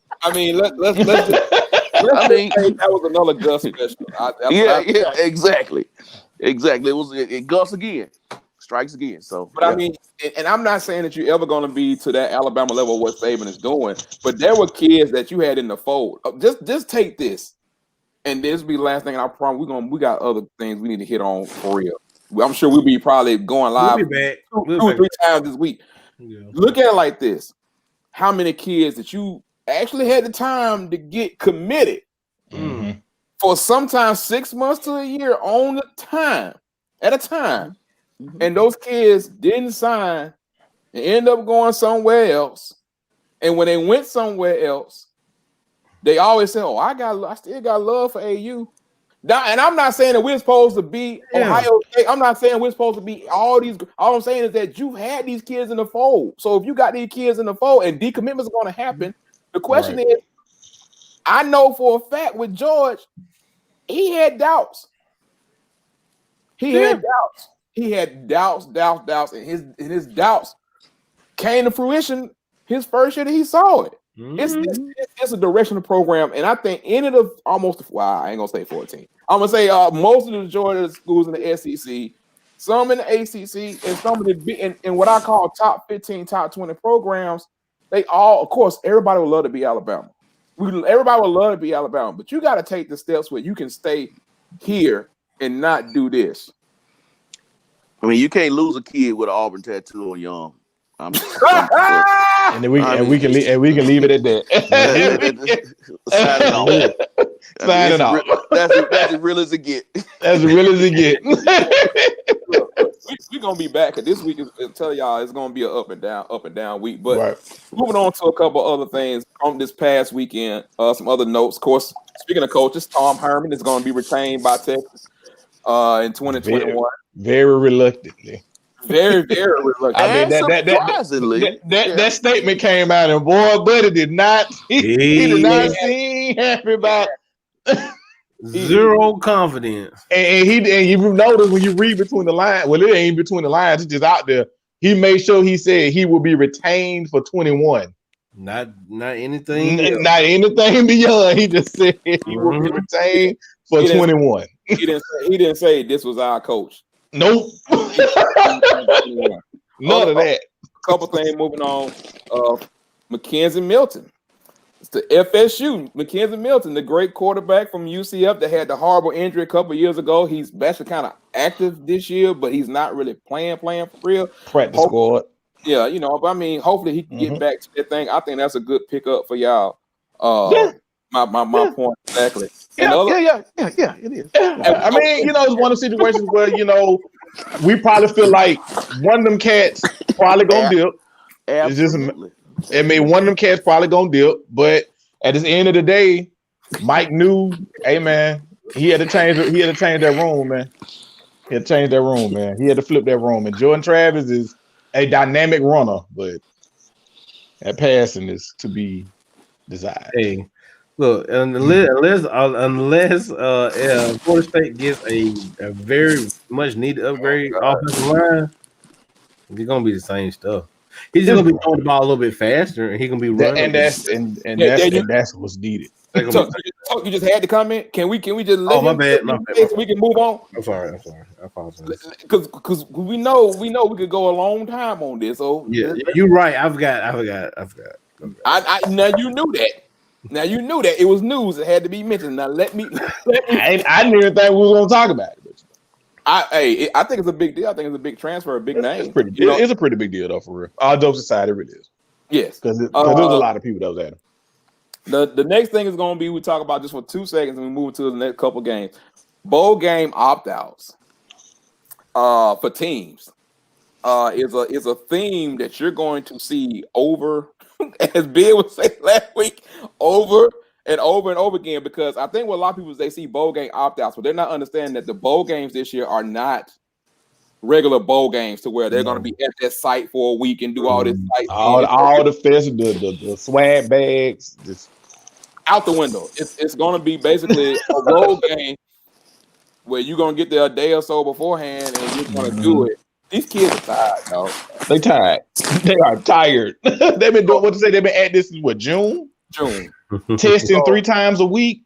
that was another Gus special. Exactly. It was Gus again. Strikes again. So, but I mean, and I'm not saying that you're ever going to be to that Alabama level of what Saban is doing, but there were kids that you had in the fold. Just take this, and this will be the last thing. And I promise we got other things we need to hit on for real. I'm sure we'll be probably going live we'll be back. two or 3 times this week. Yeah. Look at it like this: how many kids that you actually had the time to get committed for sometimes 6 months to a year at a time. And those kids didn't sign and end up going somewhere else. And when they went somewhere else, they always say, I still got love for AU. Now, and I'm not saying that we're supposed to be Ohio State. I'm not saying we're supposed to be all these. All I'm saying is that you've had these kids in the fold. So if you got these kids in the fold and decommitments are going to happen, the question is, I know for a fact with George, he had doubts. He had doubts, and his doubts came to fruition his first year that he saw it. It's a directional program, and I think any of the I ain't gonna say 14. I'm gonna say most of the Georgia schools in the SEC some in the ACC, and some of the in what I call top 15, top 20 programs. They all, of course, everybody would love to be Alabama. Everybody would love to be Alabama, but you got to take the steps where you can stay here and not do this. I mean, you can't lose a kid with an Auburn tattoo on your arm. And then we can leave it at that. Sign it off. Sign it off. That's as real as it get. As real as it get. We're gonna be back, because this week is tell y'all it's gonna be an up and down week. But moving on to a couple other things from this past weekend, some other notes. Of course, speaking of coaches, Tom Herman is gonna be retained by Texas in 2021. Very reluctantly. Very, very reluctant. I mean, that statement came out, and boy, buddy did not. He did not seem happy about. Zero confidence. And you notice when you read between the lines, well, it ain't between the lines, it's just out there. He made sure he said he will be retained for 21. Not anything. Not anything beyond. He just said he will be retained for 21. He didn't say this was our coach. Nope. None of that. A couple things moving on. Mckenzie Milton. It's the FSU. Mckenzie Milton, the great quarterback from UCF that had the horrible injury a couple years ago. He's actually kind of active this year, but he's not really playing for real. Practice squad. Yeah, but I mean, hopefully he can get back to that thing. I think that's a good pickup for y'all. My point exactly. Yeah, it is. I mean, it's one of the situations where, we probably feel like one of them cats probably gonna dip. Absolutely. I mean, one of them cats probably gonna dip, but at the end of the day, Mike knew, hey man, he had to change that room, man. He had to change that room, man. He had to flip that room. And Jordan Travis is a dynamic runner, but that passing is to be desired. Hey, look, unless Florida State gets a very much needed upgrade offensive line, it's gonna be the same stuff. He's just gonna be throwing the ball a little bit faster, and he's gonna be running. That's what's needed. So you just had to comment. Can we just let my bad. So we can move on? I'm sorry. I apologize. Because we know we could go a long time on this. So yeah, you're right. I forgot. Now you knew that. It was news. It had to be mentioned. Now let me. I didn't even think we were gonna talk about it. I think it's a big deal. I think it's a big transfer, a big name. It's a pretty big deal, though, for real. All jokes aside, it really is. Yes, because there's a lot of people that was at him. The next thing is going to be, we talk about just for 2 seconds and we move to the next couple games. Bowl game opt-outs for teams is a theme that you're going to see over, as Bill would say last week, over and over again, because I think what a lot of people they see bowl game opt-outs, but they're not understanding that the bowl games this year are not regular bowl games to where they're going to be at that site for a week and do all this all the festival, the swag bags, just out the window. It's going to be basically a road game where you're going to get there a day or so beforehand and you're going to do it. These kids are tired, dog. They tired. They are tired. They've been doing they've been at this June. Testing 3 times a week.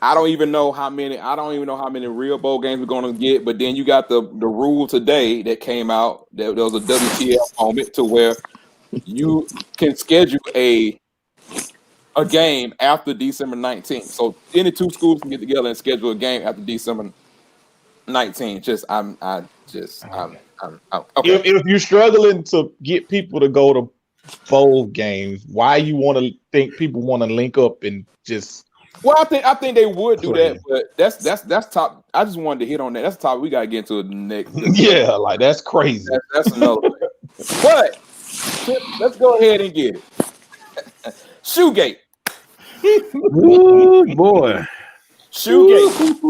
I don't even know how many real bowl games we're gonna get, but then you got the rule today that came out that there was a WTF moment to where you can schedule a game after December 19th. So any 2 schools can get together and schedule a game after December 19th. Okay. If you're struggling to get people to go to bowl games, why you want to think people want to link up and just? Well, I think they would do that, but that's top. I just wanted to hit on that. That's the topic we got to get into the next. Yeah, like that's crazy. That's another thing. But let's go ahead and get it. Shoegate. Ooh, boy. Shoegate.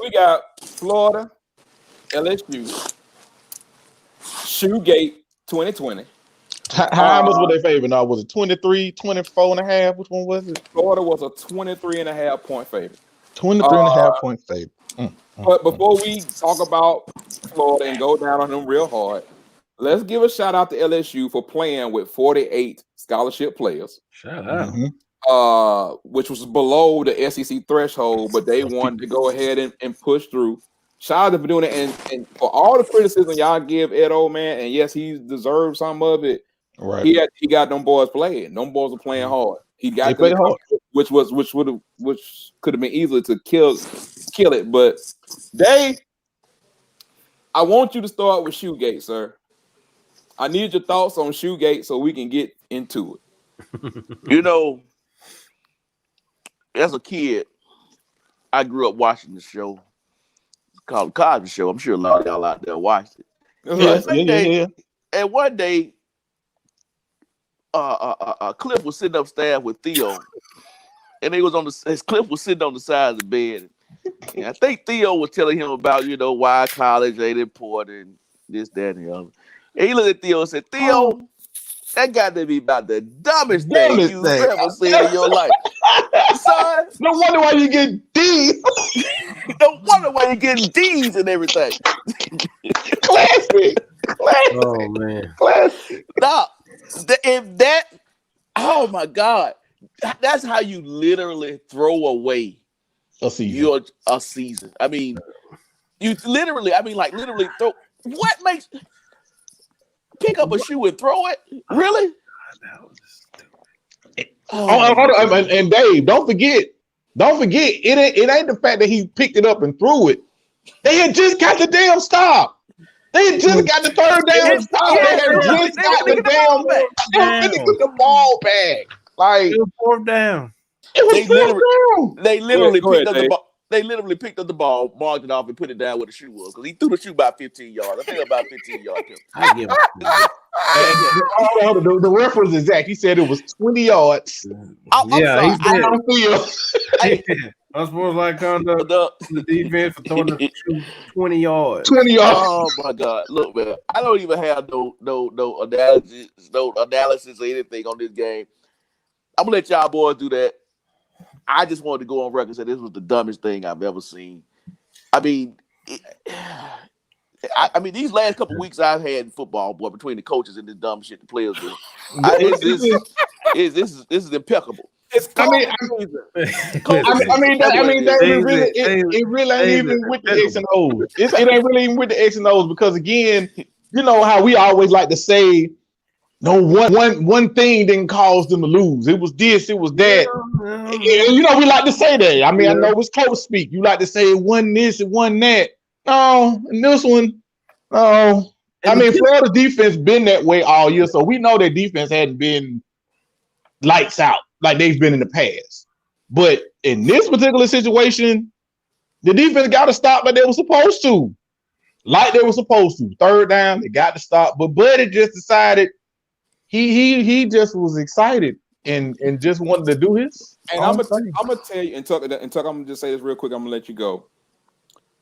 We got Florida, LSU. Shoegate 2020. How much were they favoring? Now, was it 23, 24 and a half? Which one was it? Florida was a 23.5 point favorite. 23.5 point favorite. But before we talk about Florida and go down on them real hard, let's give a shout out to LSU for playing with 48 scholarship players. Shout out. Which was below the SEC threshold, but they wanted to go ahead and push through. Shout out for doing it, and for all the criticism y'all give Edo, man, and yes, he deserves some of it. Right. He got them boys playing. Them boys are playing hard. He got them hard. which could have been easy to kill it. But Dave, I want you to start with Shoegate, sir. I need your thoughts on Shoegate so we can get into it. You know, as a kid, I grew up watching the show called The Cosby Show. I'm sure a lot of y'all out there watched it. Yeah. And one day, Cliff was sitting upstairs with Theo, and Cliff was sitting on the side of the bed. And I think Theo was telling him about, why college ain't important, this, that, and the other. And he looked at Theo and said, Theo, that got to be about the dumbest thing you've ever seen in your life. Son, no wonder why you get D's. No wonder why you're getting D's and everything. Classic. Oh, man. Classic. No, oh my God. That's how you literally throw away a season. I mean, literally throw. What makes pick up a shoe and throw it? Really? And Dave, don't forget, it ain't the fact that he picked it up and threw it. They had just got the damn stop. They had just got the third down stop. They had just got the the ball back. Like it was fourth down. They literally picked up the ball. They literally picked up the ball, marked it off, and put it down where the shoe was because he threw the shoe about 15 yards. I think about 15 yards. I give the reference is Zach. He said it was 20 yards. I'm sorry. I'm supposed to like conduct the defense for throwing the shoe 20 yards. 20 yards. Oh my God! Look, man, I don't even have no analysis or anything on this game. I'm gonna let y'all boys do that. I just wanted to go on record and say this was the dumbest thing I've ever seen. I mean, these last couple of weeks I've had in football, boy, between the coaches and this dumb shit the players do. This is impeccable. It really ain't even with the X and O's. It ain't really even with the X and O's because again, you know how we always like to say, no one thing didn't cause them to lose. It was this, it was that. You know, we like to say that. I mean, I know it's close speak. You like to say it wasn't this, it wasn't that. No, and this one, no. I mean, Florida's defense been that way all year, so we know their defense hadn't been lights out like they've been in the past. But in this particular situation, the defense got to stop like they were supposed to. Like they were supposed to. Third down, they got to stop. But Buddy just decided he just was excited and just wanted to do his. And I'm gonna tell you, and Tuck, I'm gonna just say this real quick. I'm gonna let you go.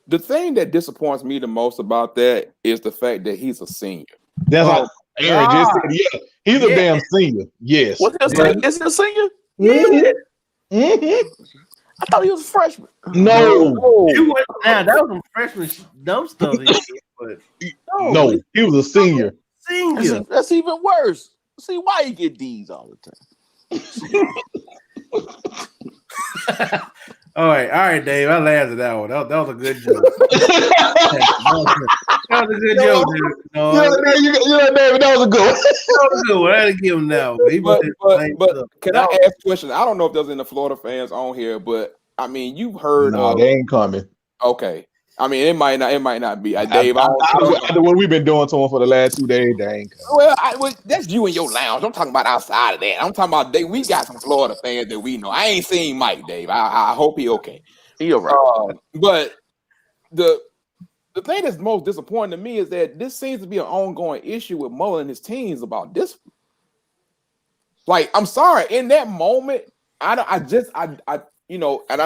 The thing that disappoints me the most about that is the fact that he's a senior. That's how Aaron just said. Yeah, he's a damn senior. Yes. Is he a senior? Yeah. Mm-hmm. I thought he was a freshman. No. That was some freshman dumb stuff. But no, he was a senior. That's even worse. See, why you get D's all the time? All right, Dave. I laughed at that one. That was a good joke. That was a good joke, dude. David, that was a good one. That was a good one. I had to give him that one. But can I ask a question? I don't know if there's any Florida fans on here, but I mean, you've heard. No, they ain't coming. Okay. I mean, it might not be. Dave, after what we've been doing to him for the last 2 days, they ain't coming. Well, that's you and your lounge. I'm talking about outside of that. I'm talking about we got some Florida fans that we know. I ain't seen Mike, Dave. I hope he okay. He all right. But the thing that's most disappointing to me is that this seems to be an ongoing issue with Mullen and his teams about discipline. Like, I'm sorry, in that moment, and I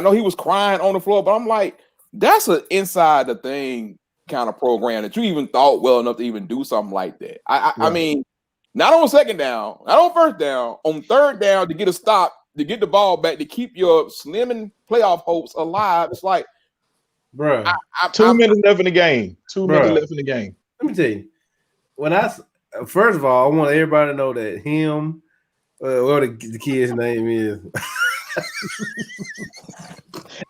know he was crying on the floor, but I'm like, that's an inside the thing kind of program that you even thought well enough to even do something like that. I mean, not on second down, not on first down, on third down to get a stop, to get the ball back, to keep your slimming playoff hopes alive. It's like, bro, 2 minutes left in the game. 2 minutes left in the game. Let me tell you, first of all, I want everybody to know that him, what the kid's name is.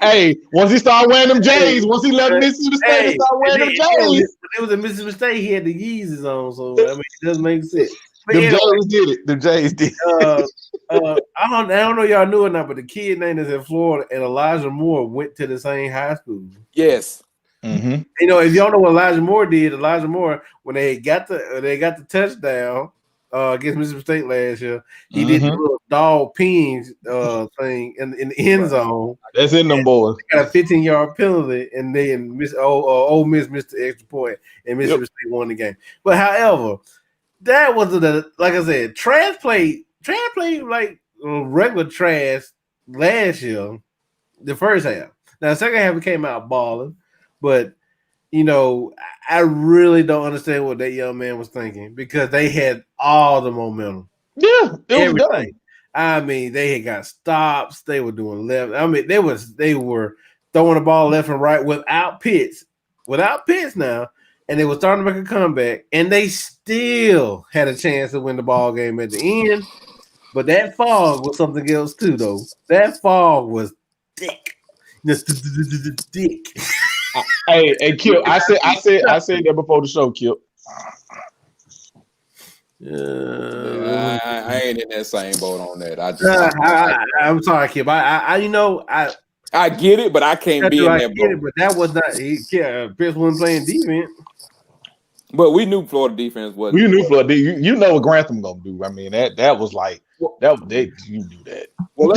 Hey, once he started wearing them J's, once he left Mississippi State, he started wearing them J's. It was in Mississippi State. He had the Yeezys on, so I mean, it doesn't make sense. But Them anyway, J's did it. Them J's did. I don't know y'all knew or not, but the kid named is in Florida, and Elijah Moore went to the same high school. Yes. Mm-hmm. You know, if y'all know what Elijah Moore did, when they got the touchdown against Mississippi State last year, he did the little dog peeing thing in the end zone. That's in them boys. Got a 15-yard penalty, and then Ole Miss missed the extra point, and Mississippi State won the game. But however, that was like I said, trash played like regular trash last year, the first half. Now the second half we came out balling, but you know, I really don't understand what that young man was thinking because they had all the momentum. Yeah, everything. I mean, they had got stops. They were doing left. I mean, they were throwing the ball left and right without Pitts now, and they were starting to make a comeback, and they still had a chance to win the ball game at the end. But that fog was something else too, though. That fog was thick. Dick. Hey, Kip. I said that before the show, Kip. I ain't in that same boat on that. I'm sorry, Kip. I get it, but I can't be in that boat. But that was not. Pitts wasn't playing defense. But we knew Florida defense was. We knew Florida. You know what Grantham gonna do. I mean, that was like you do that. Well,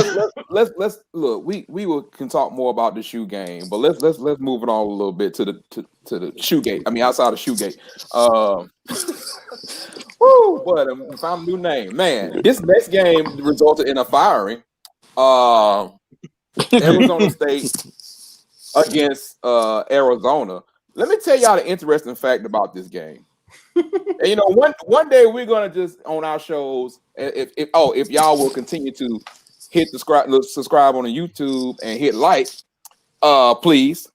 let's look. We can talk more about the shoe game, but let's move it on a little bit to the shoe gate. I mean, outside of shoe gate. Woo! But found a new name, man. This next game resulted in a firing. Arizona State against Arizona. Let me tell y'all the interesting fact about this game. And, you know, one day we're gonna just on our shows. If y'all will continue to hit subscribe on the YouTube and hit like, please.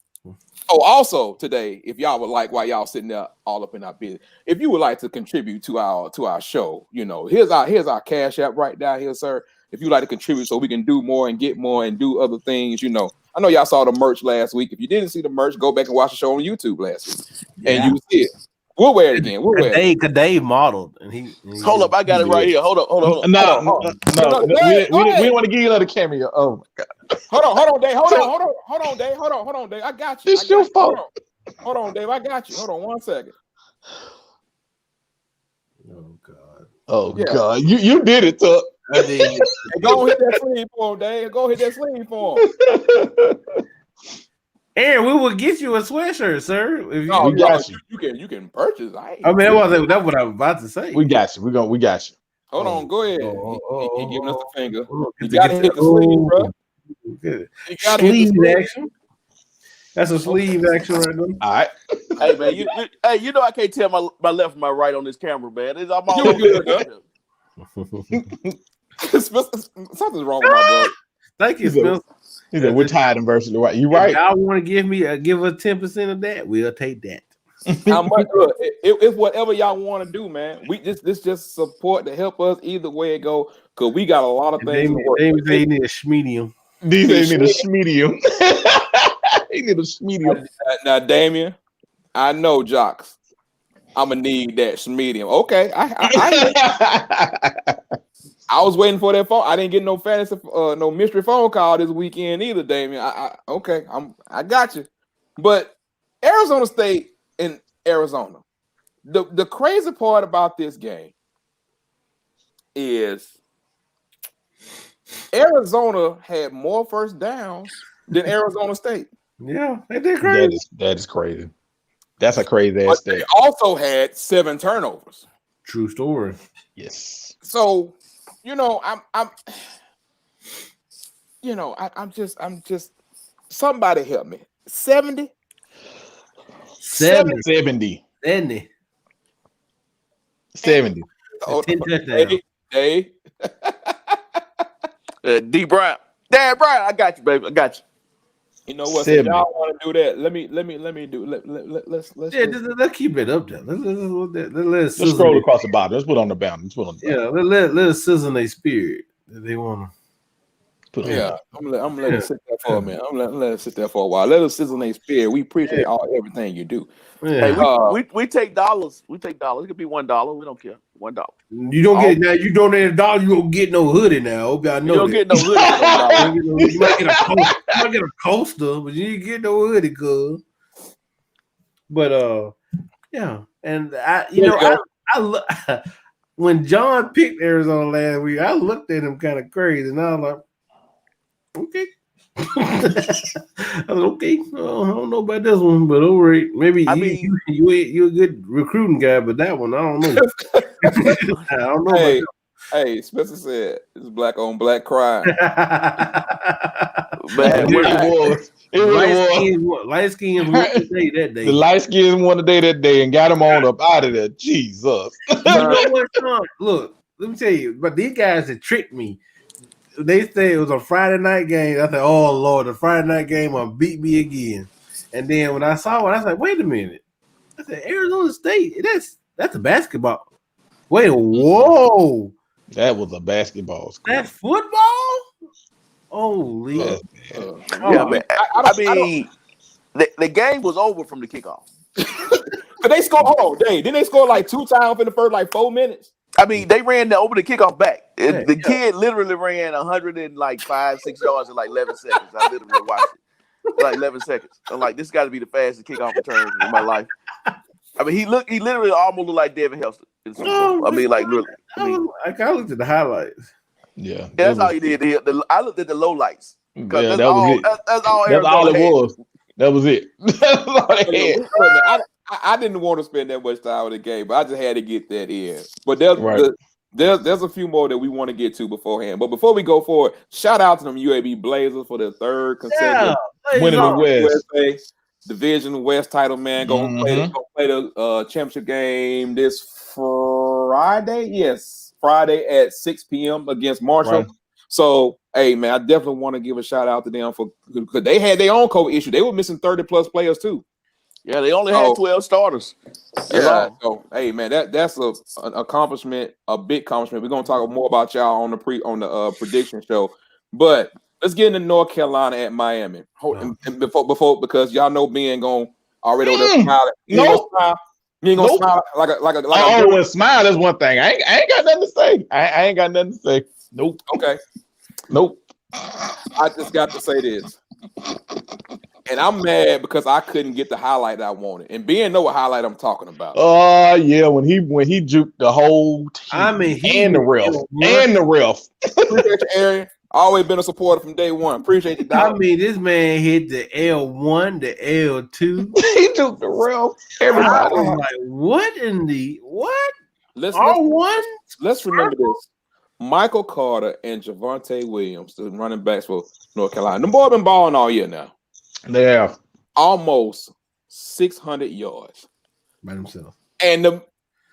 Oh, also today, if y'all would like, while y'all sitting there all up in our business, if you would like to contribute to our show, you know, here's our Cash App right down here, sir. If you'd like to contribute so we can do more and get more and do other things, you know. I know y'all saw the merch last week. If you didn't see the merch, go back and watch the show on YouTube last week, and you will see it. We'll wear it again. Dave modeled, and he hold up. I got it right here. Hold on. No. We don't want to give you another cameo. Oh my God. Hold on, Dave. Hold on, Dave. I got you. It's your fault. Hold on, Dave. I got you. Hold on 1 second. Oh God. You did it, Tuck. I did. Hey, go hit that sleeve for him, Dave. Go hit that sleeve for him. Aaron, we will get you a sweatshirt, sir. If we got you. You can purchase. That's what I was about to say. We got you. We got you. Hold on, go ahead. He giving us the finger. You got to hit the sleeve, bro. Good. Sleeve action. That's a sleeve action right there. All right. Hey man, you know I can't tell my left from my right on this camera, man. I'm all Something's wrong with my brother. Thank you, Spencer. He said, we're tired and versatile. Right? You right. If y'all want to give us 10% of that, we'll take that. How much? Look, it's whatever y'all want to do, man. We just support to help us either way it go, because we got a lot of things to work with. They need a schmedium. These need a schmedium. He need a schmedium. Now, Damien, I know jocks. I'm gonna need that schmedium. Okay, I was waiting for that phone. I didn't get no fantasy, no mystery phone call this weekend either, Damien. Okay, I got you. But Arizona State and Arizona, the crazy part about this game is Arizona had more first downs than Arizona State. Yeah, they did crazy. That is crazy. That's a crazy ass thing. They also had 7 turnovers. True story. Yes. So, you know, I'm just somebody help me. 70. 70. Oh, hey. D Brown. Dad Brown, I got you, baby. I got you. You know what? If y'all want to do that, let me do. Let's keep it up there. Let's scroll across the bottom. Let's put on the bound. Let's sizzle their spirit that they want Yeah, I'm gonna let it sit there for a minute. I'm gonna let it sit there for a while. Let it sizzle in their spirit. We appreciate everything you do. Yeah. Hey, we take dollars. We take dollars. It could be $1. We don't care. $1. You don't get it now. You donate $1, you don't get no hoodie now. I hope y'all know You don't that. get no hoodie for $1. You might get a coaster, but you didn't get no hoodie, cuz. But yeah, and I when John picked Arizona last week, I looked at him kind of crazy, and I was like, okay. I was okay. I don't know about this one, but all right. Maybe you're a good recruiting guy, but that one I don't know. I don't know. Hey, Spencer said it's black on black crime. But it was. Light skins won the day that day. The light skins won the day that day and got him on up out of there. Jesus. You know what, Sean? Look, let me tell you, but these guys had tricked me. They said it was a Friday night game. I said, "Oh Lord, the Friday night game will beat me again." And then when I saw it, I was like, "Wait a minute!" I said, "Arizona State. That's a basketball. Wait, whoa, that was a basketball school. That's football. Holy, man. The game was over from the kickoff. But they scored. Hold on, didn't they score like 2 times in the first 4 minutes? I mean, they ran over the kickoff back. The kid literally ran 105-6 yards in 11 seconds. I literally watched it. 11 seconds. I'm like, this got to be the fastest kickoff return in my life. I mean, he literally almost looked like David Helston. I mean, really. I looked at the highlights. Yeah, that's how he did. I looked at the low lights. Yeah, that's all it was. That was it. That's all they had. I didn't want to spend that much time with the game, but I just had to get that in. But there's a few more that we want to get to beforehand. But before we go forward, shout out to them UAB Blazers for their third consecutive winning the West Division West title. Man, go play the championship game this Friday. Yes, Friday at 6 p.m. against Marshall. Right. So, hey, man, I definitely want to give a shout out to them because they had their own COVID issue. They were missing 30+ players too. Yeah, they only had 12 starters. Yeah. So, hey, man, that's an accomplishment, a big accomplishment. We're gonna talk more about y'all on the prediction show, but let's get into North Carolina at Miami. And before because y'all know Ben gonna already over there smiling. You ain't gonna smile like a smile is one thing. I ain't got nothing to say. I ain't got nothing to say. Nope. Okay. Nope. I just got to say this. And I'm mad because I couldn't get the highlight I wanted. And Ben know what highlight I'm talking about. Yeah, when he juked the whole team. I mean, and the ref. Appreciate you, Aaron. Always been a supporter from day one. Appreciate you, dog. I mean, this man hit the L1, the L2. He took the ref. Everybody. I was like, what in the what? Let's remember this. Michael Carter and Javonte Williams, the running backs for North Carolina. The boy been balling all year now. They have almost 600 yards by themselves. And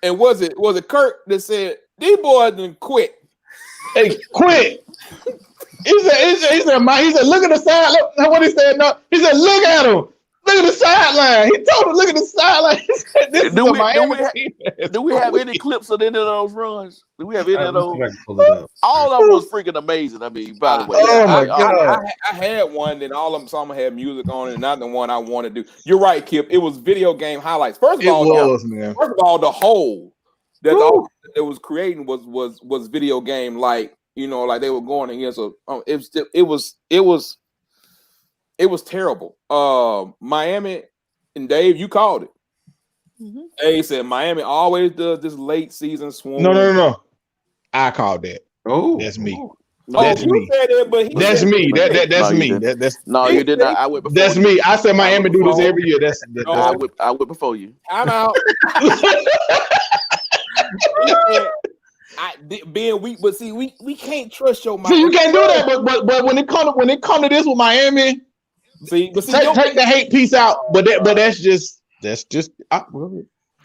was it Kirk that said these boys didn't quit? Hey, quit! He said, look at the side. Look what he said. No, he said, look at him. Look at the sideline. He told him, look at the sideline. He said, this is a Miami team. Do we have any clips of any of those runs? Do we have any of those? All of them was freaking amazing. I mean, by the way. Oh, my God. I had one, and all of them, some had music on it, and not the one I wanted to do. You're right, Kip. It was video game highlights. First of all, the whole that was creating was video game, like they were going against it was terrible. Miami, and Dave, you called it. Mm-hmm. Dave said Miami always does this late season swoon. No. I called that. Oh, that's me. That's me. That's me. That's me. No, you did not. I went before. That's me. I said Miami do this every year. I went before you. I'm out. Being weak, but see, we can't trust your Miami. See, you can't do that. But when it come to this with Miami, take the hate piece out. But that's just.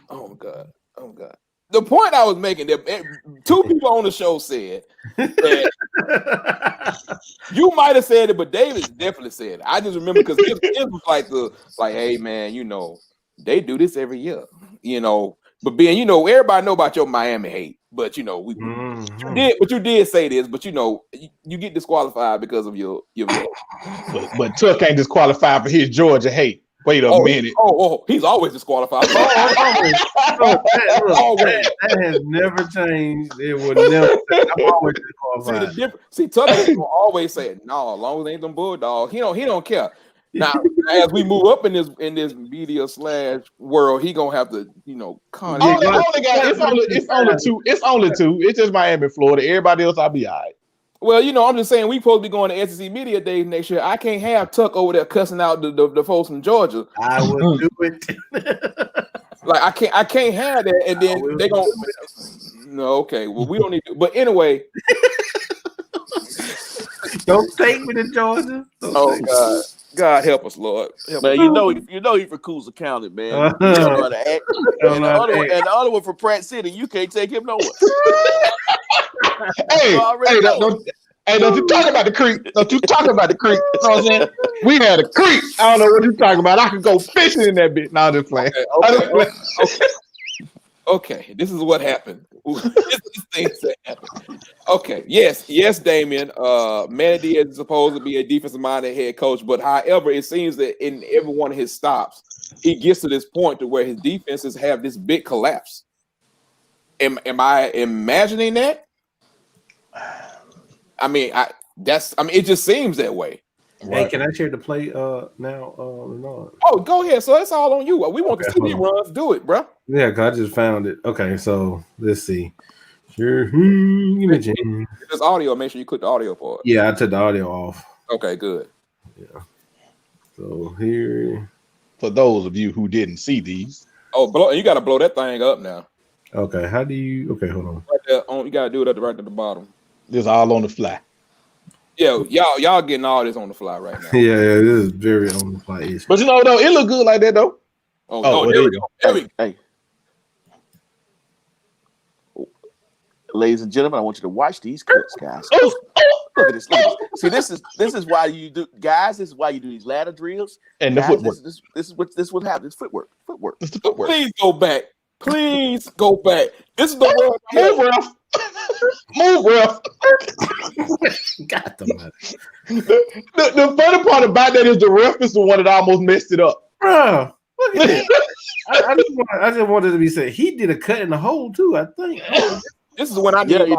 Oh God. The point I was making that 2 people on the show said that you might have said it, but David definitely said it. I just remember because it was like, hey man, they do this every year, But Ben, everybody know about your Miami hate. But you know, you did say this, but you know, you get disqualified because of your But Tuck ain't disqualified for his Georgia hate. Wait a minute. He's always disqualified. Always. That has never changed. It would never. I'm always disqualified. See, Tuck will always say, "No, as long as it ain't them Bulldogs, he don't care." Now, as we move up in this media / world, he gonna have to, you know, it's only two. It's just Miami, Florida. Everybody else, I'll be all right. Well, you know, I'm just saying we supposed to be going to SEC Media Days next year. I can't have Tuck over there cussing out the folks from Georgia. I would do it. Like I can't have that, and then they gonna. No, okay. Well, we don't need to. But anyway, don't take me to Georgia. God help us, Lord. Man, you know he for Coosa County, man. You don't know how to act. And the other one for Pratt City, you can't take him nowhere. Don't you talk about the creek. Don't you talk about the creek. You know what I'm saying? We had a creek. I don't know what you're talking about. I could go fishing in that bitch. No, I'm just playing. Okay. This is what happened. This is things that happened. Okay. Yes, Damien. Manny Diaz is supposed to be a defensive-minded head coach, but however, it seems that in every one of his stops, he gets to this point to where his defenses have this big collapse. Am I imagining that? I mean, it just seems that way. Hey, can I share the play now, Renard? Oh, go ahead. So it's all on you. We want the TV runs. Do it, bro. Yeah, because I just found it. Okay, so let's see. Sure. This audio. Make sure you click the audio for it. Yeah, I took the audio off. Okay, good. Yeah. So here. For those of you who didn't see these. Oh, you got to blow that thing up now. Okay, how do you? Okay, hold on. Right there, you got to do it right at the bottom. This all on the fly. Yeah, y'all getting all this on the fly right now. Yeah, this is very on the fly. But you know, though, it look good like that, though. There we go. Hey. Ladies and gentlemen, I want you to watch these clips, guys. Look at this. See, this is why you do, guys. This is why you do these ladder drills and guys, the footwork. This is what happens. Footwork. It's the footwork. Please go back. This is the world. Move, ref. Move, ref. Got them. The funny part about that is the ref is the one that almost messed it up. Bro, look at this. I just wanted to be said he did a cut in the hole too. I think. This is when I need.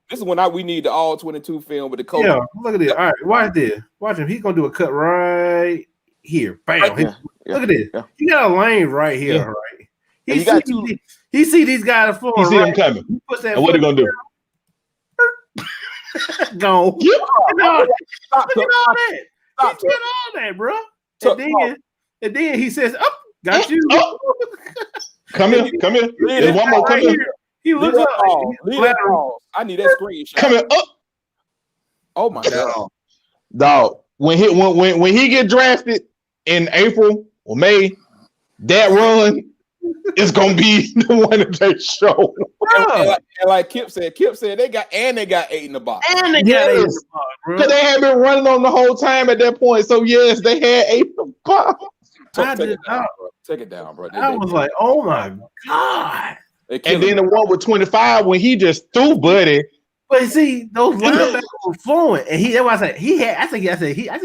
This is when we need the all 22 film with the coach. Yeah, look at this. All right, watch this. Watch him. He's gonna do a cut right here. Bam. Look at this. Yeah. He got a lane right here. Yeah. Right. He see these guys flowing. He see them coming. And what are they gonna do? Go. Yeah. Look at all that, bro. And then he says, "Oh, got you." Come here. There's one more. Come here. He looks up. I need that screenshot. Come here. Oh my god, dog! When he get drafted in April or May, that run is gonna be the one that they show. And like Kip said they got 8 in the box. And they got 8 in the box, bro. Because they had been running on the whole time at that point. So yes, they had 8 in the box. Take it down, bro. I was like, oh my god. And then the one with 25 when he just threw Buddy. But see, those linebackers were flowing, and that's why I said he had. I think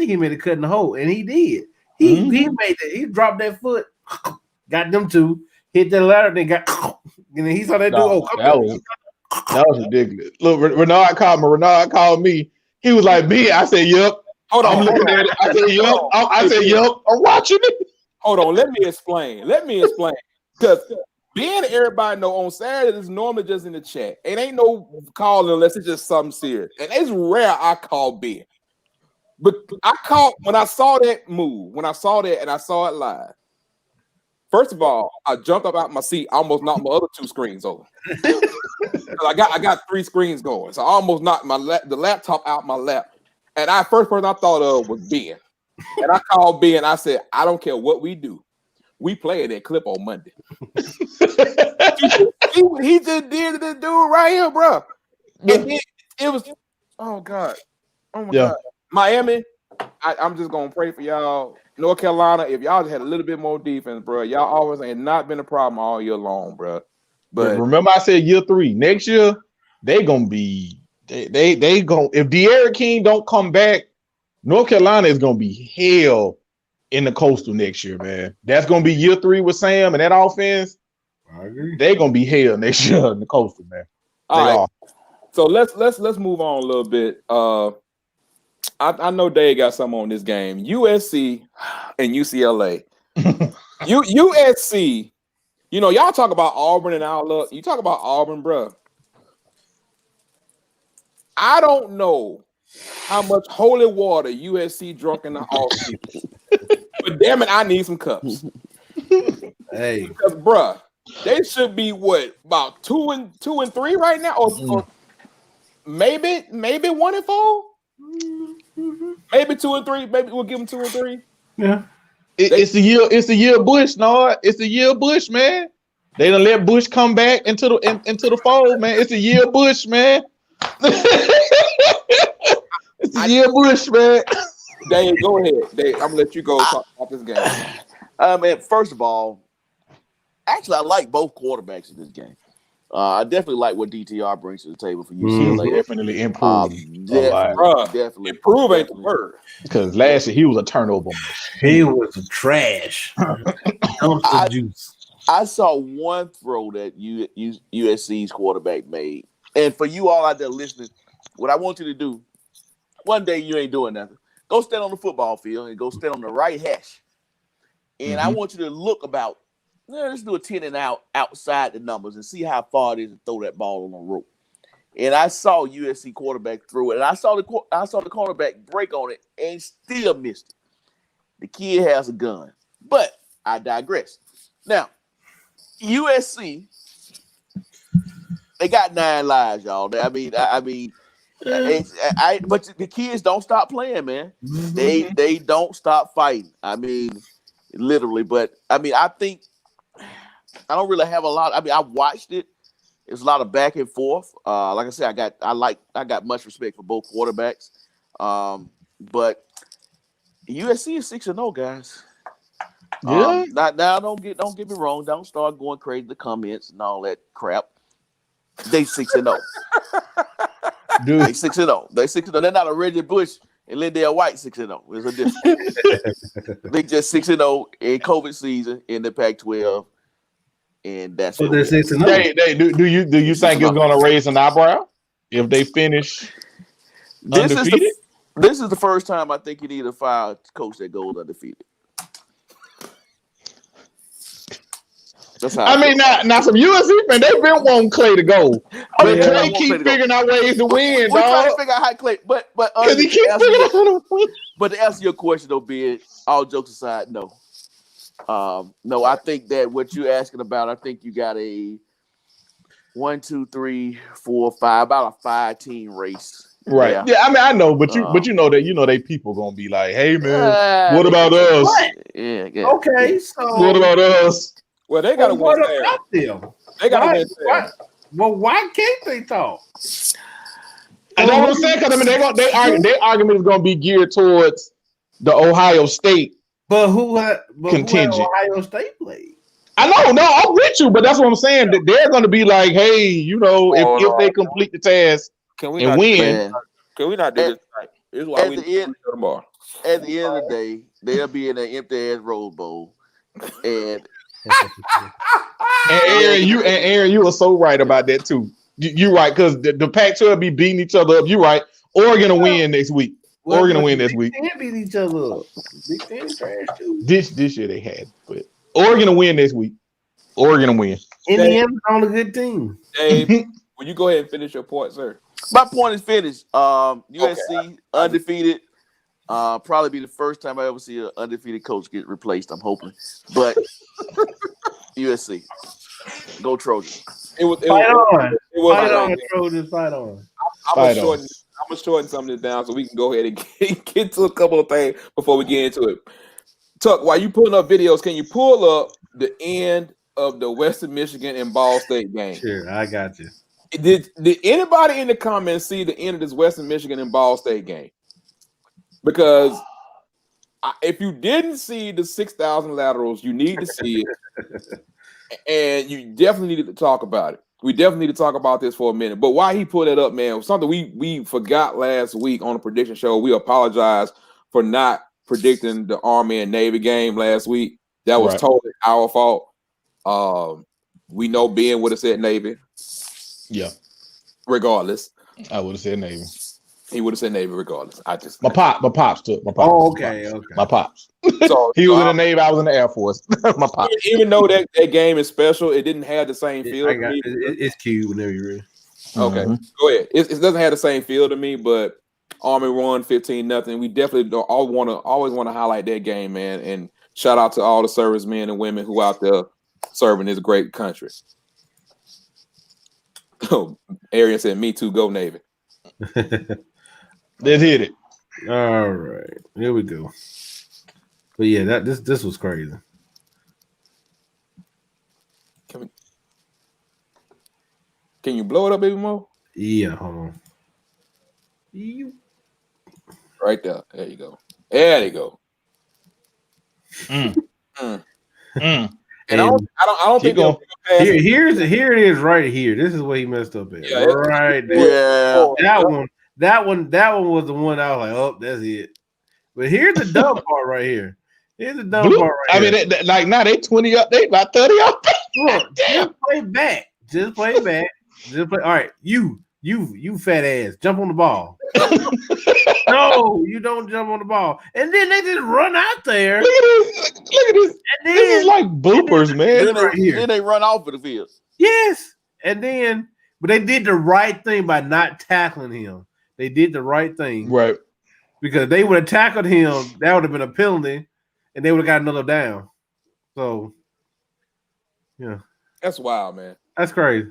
he made a cut in the hole, and he did. He made that. He dropped that foot, got them two, hit the ladder, then got, and then he saw that dude. That was ridiculous. Look, Renard called me. He was like, "B." I said, "Yep." Hold on. I'm looking at it. I said, "Yep." I said, "Yep." I'm watching it. Hold on. Let me explain. Because Ben, everybody know on Saturday is normally just in the chat. It ain't no calling unless it's just something serious. And it's rare I call Ben. But I called when I saw that move, and I saw it live. First of all, I jumped up out my seat, almost knocked my other 2 screens over. I got 3 screens going, so I almost knocked the laptop out my lap. And first person I thought of was Ben. And I called Ben. I said, I don't care what we do. We play that clip on Monday. he just did this dude right here, bro. And it was, oh God. Oh my God. Miami, I'm just going to pray for y'all. North Carolina, if y'all just had a little bit more defense, bro, y'all always ain't not been a problem all year long, bro. But remember, I said year 3. Next year, they gonna be they gonna if De'Aaron King don't come back, North Carolina is gonna be hell in the Coastal next year, man. That's gonna be year 3 with Sam and that offense. I agree. They're gonna be hell next year in the Coastal, man. All right. So let's move on a little bit. I know Dave got something on this game. USC and UCLA. USC, you know, y'all talk about Auburn and outlook. You talk about Auburn, bro. I don't know how much holy water USC drunk in the offseason. But damn it, I need some cups. Hey, because bruh, they should be what, about 2 and 3 right now, or maybe 1 and 4, maybe 2 and 3. Maybe we'll give them 2 and 3. Yeah, it's the year. It's the year of Bush, no. It's the year of Bush, man. They done let Bush come back into the fold, man. It's the year of Bush, man. It's the year of Bush, man. Dave, go ahead. Dave, I'm gonna let you go talk about this game. Man, first of all, actually, I like both quarterbacks in this game. I definitely like what DTR brings to the table for UCLA. Definitely improved. Definitely improve ain't the word. Because last year he was a turnover. he was a trash. Juice. I saw one throw that USC's quarterback made. And for you all out there listening, what I want you to do, one day you ain't doing nothing. Go stand on the football field and go stand on the right hash. And I want you to look about, let's do a 10 and out outside the numbers and see how far it is to throw that ball on the rope. And I saw USC quarterback throw it, and I saw the cornerback break on it and still missed it. The kid has a gun, but I digress. Now, USC, they got 9 lives, y'all. But the kids don't stop playing, man. They don't stop fighting. I mean, literally. But I think I don't really have a lot. I watched it. It's a lot of back and forth. Like I said, I got much respect for both quarterbacks. But USC is 6-0, guys. Yeah. Now don't get me wrong. Don't start going crazy in the comments and all that crap. They 6-0. Dude. They 6-0. They 6-0. They're not a Reggie Bush and Lindale White 6-0. There's a difference. They just 6-0 in COVID season in the Pac-12, and that's So they're 6-0. Do you think it's going to raise an eyebrow if they finish undefeated? This is the first time I think you need to fire a coach that goes undefeated. That's how now some USC fans, they've been wanting Clay to go. But Clay keep figuring out ways to win, We're dog. trying to figure out how Clay, but Because he keeps figuring out how to win. But to answer your question, though, Ben, all jokes aside, no. No, I think that what you're asking about, I think you got a 1, 2, 3, 4, 5, about a 5-team race. Right. Yeah, I know, but you know they people gonna be like, hey man, what about us? What? Yeah. Okay, so What about us? Well, they got to win there. Them? They got to win there. Well, why can't they talk? I know what I'm saying, because their argument is gonna be geared towards the Ohio State. But who had contingent. Ohio State played? I know, no, I'm with you, but that's what I'm saying. That they're going to be like, hey, if they complete the task and win. Can we not do this? This is why we do tomorrow. At the end of the day, they'll be in an empty ass Rose Bowl, and Aaron, you are so right about that too. You're right, because the Pac-12 be beating each other up. You're right. Oregon will win next week. Oregon will win this week. They can't beat each other up. Big Ten trash too. This year they had, but Oregon will win this week. Oregon will win. Indiana's on a good team. Dave, will you go ahead and finish your point, sir? My point is finished. USC undefeated. Probably be the first time I ever see an undefeated coach get replaced. I'm hoping, but USC, go Trojans. Fight on, Trojans. Fight on. I'm gonna shorten some of this down so we can go ahead and get to a couple of things before we get into it. Tuck, while you pulling up videos, can you pull up the end of the Western Michigan and Ball State game? Sure, I got you. Did anybody in the comments see the end of this Western Michigan and Ball State game? Because if you didn't see the 6,000 laterals, you need to see it. and you definitely needed to talk about it. We definitely need to talk about this for a minute. But why he put it up, man, was something we forgot last week on the prediction show. We apologize for not predicting the Army and Navy game last week. That was totally our fault. We know Ben would have said Navy. Yeah. Regardless. I would have said Navy. He would have said Navy regardless. My pops took my pops. Oh, okay. My pops. So he was in the Navy, I was in the Air Force. My pops. Even though that game is special, it didn't have the same feel to me. It's cute whenever you read. Okay, go ahead. It doesn't have the same feel to me, but Army won 15-0. We definitely always want to highlight that game, man. And shout out to all the servicemen and women who out there serving this great country. Arian said, "Me too. Go Navy." Let's hit it. All right, here we go. But yeah, this was crazy. Can you blow it up, baby Mo? Yeah, hold on. Right there. There you go. There you go. And I don't think here it is right here. This is what he messed up at. Yeah, right there. Yeah. That one was the one I was like, oh, that's it. But here's the dumb part right here. Here's the dumb part right here. I mean, like now they 20 up, they about 30 up. Look, just play back. Just play back. Just play. All right, you fat ass, jump on the ball. No, you don't jump on the ball. And then they just run out there. Look at this. And then, this is like bloopers, man. Then they run off of the field. Yes. And then, but they did the right thing by not tackling him. They did the right thing. Right. Because they would have tackled him, that would have been a penalty, and they would have got another down. So, yeah. That's wild, man. That's crazy.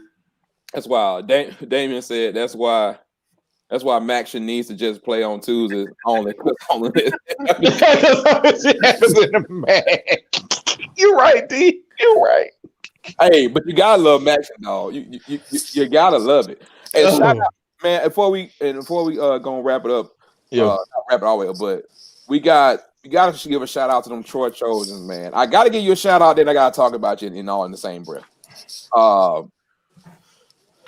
That's wild. Damien said that's why Max needs to just play on Tuesdays only. You're right, D. You're right. Hey, but you gotta love Max, dog. You gotta love it. And shout out, man. Before we gonna wrap it up, not wrap it all the way up, but we gotta give a shout out to them Troy Trojans, man. I gotta give you a shout out, then I gotta talk about you in the same breath.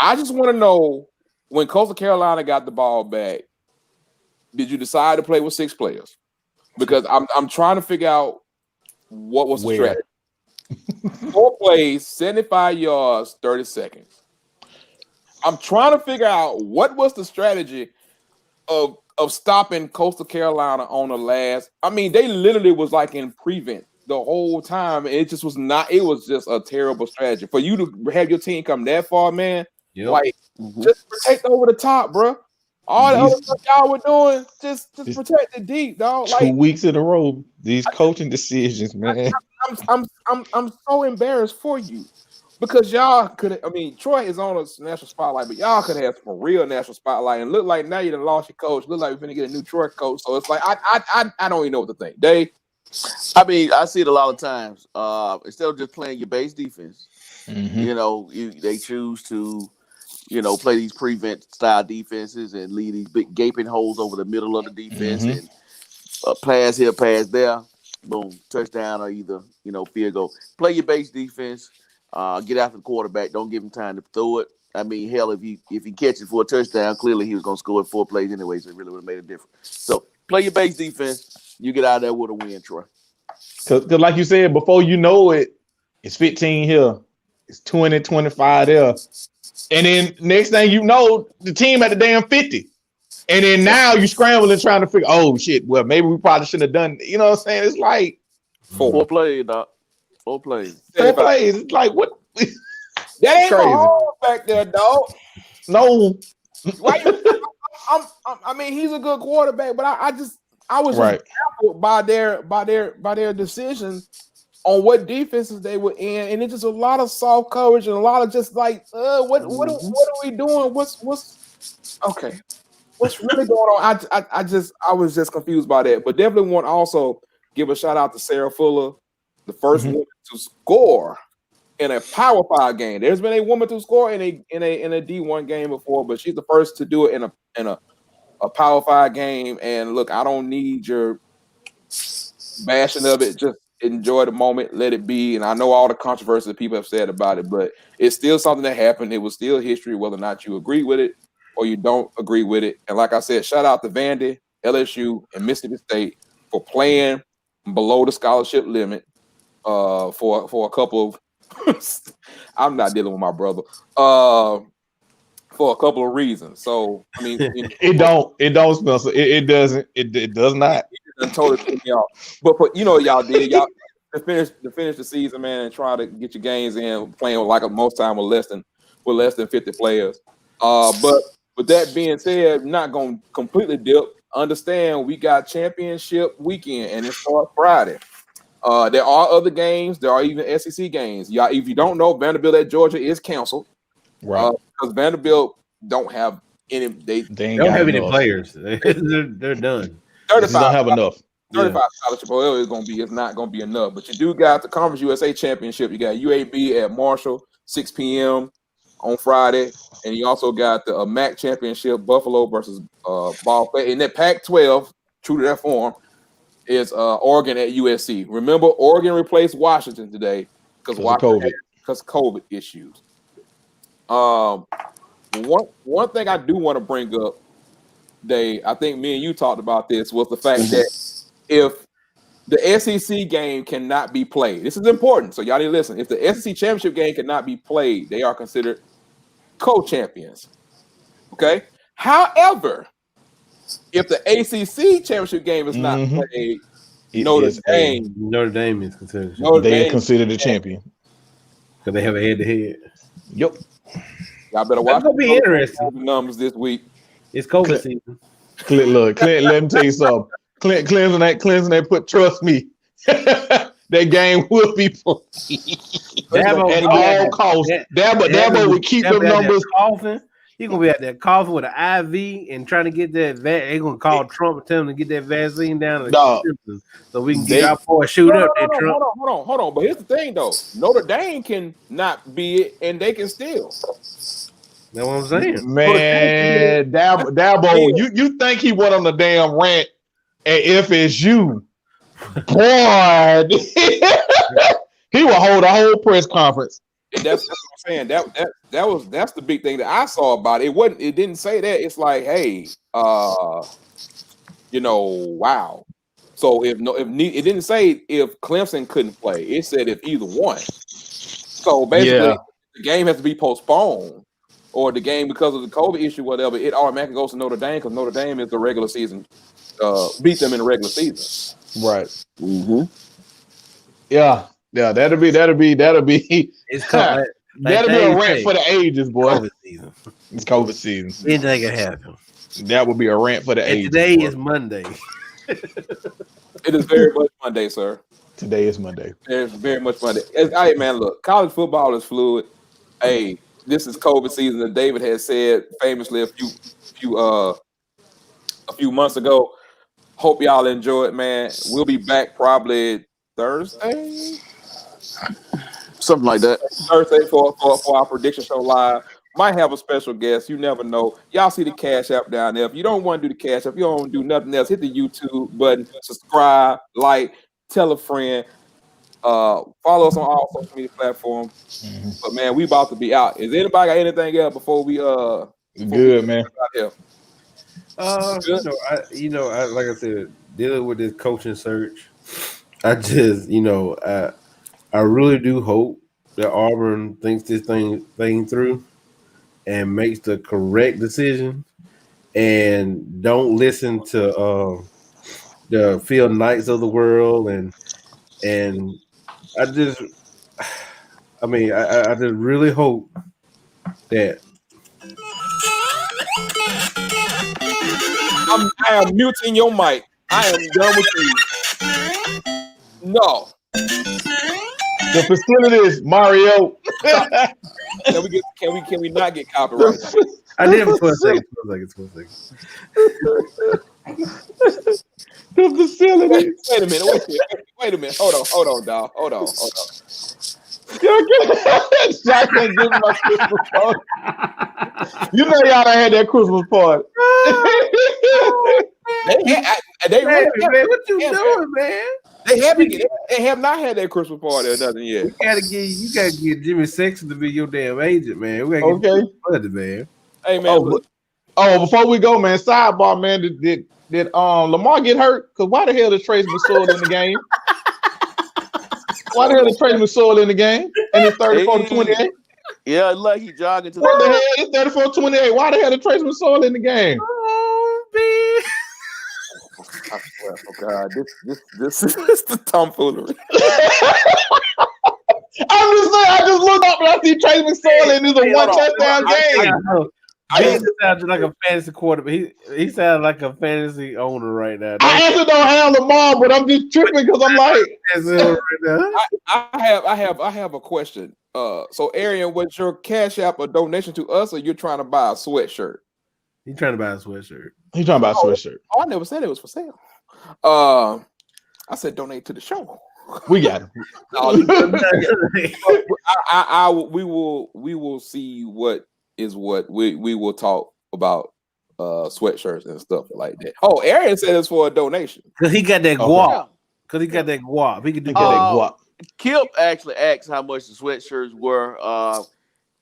I just want to know, when Coastal Carolina got the ball back, did you decide to play with 6 players? Because I'm trying to figure out what was the strategy. 4 plays, 75 yards, 30 seconds. I'm trying to figure out what was the strategy of stopping Coastal Carolina on the last. I mean, they literally was like in prevent the whole time. It just was not. It was just a terrible strategy for you to have your team come that far, man. Yep. Like, just protect over the top, bro. All the other stuff y'all were doing, just protect the deep, dog. Like 2 weeks in a row, these coaching decisions, man. I'm so embarrassed for you because y'all could. I mean, Troy is on a national spotlight, but y'all could have some real national spotlight. And look like now you done lost your coach. Look like we're gonna get a new Troy coach. So it's like I don't even know what to think. Dave. I mean, I see it a lot of times. Instead of just playing your base defense, they choose to, play these prevent style defenses and leave these big gaping holes over the middle of the defense and pass here, pass there, boom, touchdown or either field goal. Play your base defense. Get after the quarterback. Don't give him time to throw it. I mean, hell, if he catches for a touchdown, clearly he was going to score in 4 plays anyway, so it really would have made a difference. So play your base defense. You get out of there with a win, Troy. Because like you said, before you know it, it's 15 here. It's 20, 25 there. And then next thing you know, the team at the damn 50. And then now you scrambling trying to figure, oh, shit, well, maybe we probably shouldn't have done, you know what I'm saying? It's like 4 plays, Doc. 4 plays. 4 plays. It's like, what? That ain't crazy. Back there, dog. No. Why I mean, he's a good quarterback, but I was just baffled by their decision on what defenses they were in, and it's just a lot of soft coverage and a lot of just like, what are we doing? What's okay? What's really going on? I was just confused by that, but definitely want to also give a shout out to Sarah Fuller, the first woman to score in a Power 5 game. There's been a woman to score in a D1 game before, but she's the first to do it in a Power 5 game. And look, I don't need your bashing of it. Just enjoy the moment, let it be. And I know all the controversy that people have said about it, but it's still something that happened. It was still history, whether or not you agree with it or you don't agree with it. And like I said, shout out to Vandy, LSU, and Mississippi State for playing below the scholarship limit for a couple of I'm not dealing with my brother. For a couple of reasons. So I mean, it don't, Spencer. It doesn't. It does not. It totally took me off. But y'all did y'all to finish the season, man, and try to get your games in playing like most time with less than 50 players. But with that being said, not gonna completely dip. Understand we got championship weekend and it starts Friday. There are other games. There are even SEC games. Y'all, if you don't know, Vanderbilt at Georgia is canceled. Right. Because Vanderbilt don't have any. They don't have any players. They're done. 35 don't have enough. 35 scholarship oil is not going to be enough. But you do got the Conference USA Championship. You got UAB at Marshall, 6 p.m. on Friday, and you also got the MAC Championship, Buffalo versus Ball State. And that Pac-12, true to that form, is Oregon at USC. Remember, Oregon replaced Washington today because COVID issues. One thing I do want to bring up, Dave, I think me and you talked about this, was the fact that if the SEC game cannot be played, this is important, so y'all need to listen. If the SEC championship game cannot be played, they are considered co-champions. Okay. However, if the ACC championship game is not played, Notre Dame is considered. They are considered a champion because they have a head-to-head. Yep. Y'all better watch. That's gonna be interesting. Numbers this week. It's COVID season. Clint, let me tell you something. Clemson, they put trust me. That game will be played at all costs. Dabo will keep them numbers. He's gonna be out there coughing with an IV and trying to get that. They're gonna call Trump and tell him to get that vaccine down, so we can get our boy shoot up. Hold on. But here's the thing, though. Notre Dame can not be it, and they can still. That's what I'm saying, man. Dabo, you think he went on the damn rant at FSU? Boy, he will hold a whole press conference. And that's what I'm saying. That's the big thing that I saw about it. It didn't say that. It's like, hey, wow. So if it didn't say if Clemson couldn't play, it said if either one. So basically, the game has to be postponed, or the game because of the COVID issue, whatever. It automatically goes to Notre Dame because Notre Dame is the regular season. Beat them in the regular season. Right. Mm-hmm. Yeah. That'll be. It's tough. That'll be a rant for the ages, boy. COVID season. It's COVID season. Anything can happen. That would be a rant for the ages. Today is Monday. It is very much Monday, sir. Today is Monday. It's very much Monday. Hey, man, look, college football is fluid. Hey, this is COVID season, and David has said famously a few months ago. Hope y'all enjoy it, man. We'll be back probably Thursday. Something like that. Thursday for our prediction show live. Might have a special guest. You never know. Y'all see the Cash App down there. If you don't want to do the Cash App, you don't want to do nothing else, hit the YouTube button, subscribe, like, tell a friend. Follow us on all social media platforms. Mm-hmm. But man, we about to be out. Is anybody got anything else before we good, man? Good? Like I said, dealing with this coaching search, I just, I really do hope that Auburn thinks this thing through and makes the correct decision and don't listen to the Phil Knights of the world and I just really hope that I am muting your mic. I am done with you. No. The facilities, Mario. Can we not get copyrighted? I did for a second. The facilities. Wait a minute. Hold on, dog. Hold on. I can't give my Christmas party. You know y'all done had that Christmas party. They really, man, what you doing, man? They have not had that Christmas party or nothing yet. You gotta get Jimmy Sexton to be your damn agent, man. We gotta get money, man. Hey man, before we go, man, sidebar, man, did Lamar get hurt? Because why the hell did Trace McSorley in the game? Why the hell did Trace McSorley in the game? And it's 34-28. Yeah, like he jogging to what the hell? It's 34-28. Why the hell did Trace McSorley in the game? Oh, man. I swear, oh God, this is the tomfoolery. I'm just saying, I just looked up and I see Trace McSorley and it's a one touchdown game. He sounds like a fantasy quarterback. He sounds like a fantasy owner right now. I actually don't have Lamar, but I'm just tripping because I'm like, I have a question. So Arian, was your Cash App a donation to us, or you're trying to buy a sweatshirt? He's trying to buy a sweatshirt. He's trying to buy a sweatshirt. Oh, I never said it was for sale. I said donate to the show. We got it. We will see what we will talk about sweatshirts and stuff like that. Oh, Arian said it's for a donation because he got that guap. Because he got that guap. He can do that guap. Kip actually asked how much the sweatshirts were,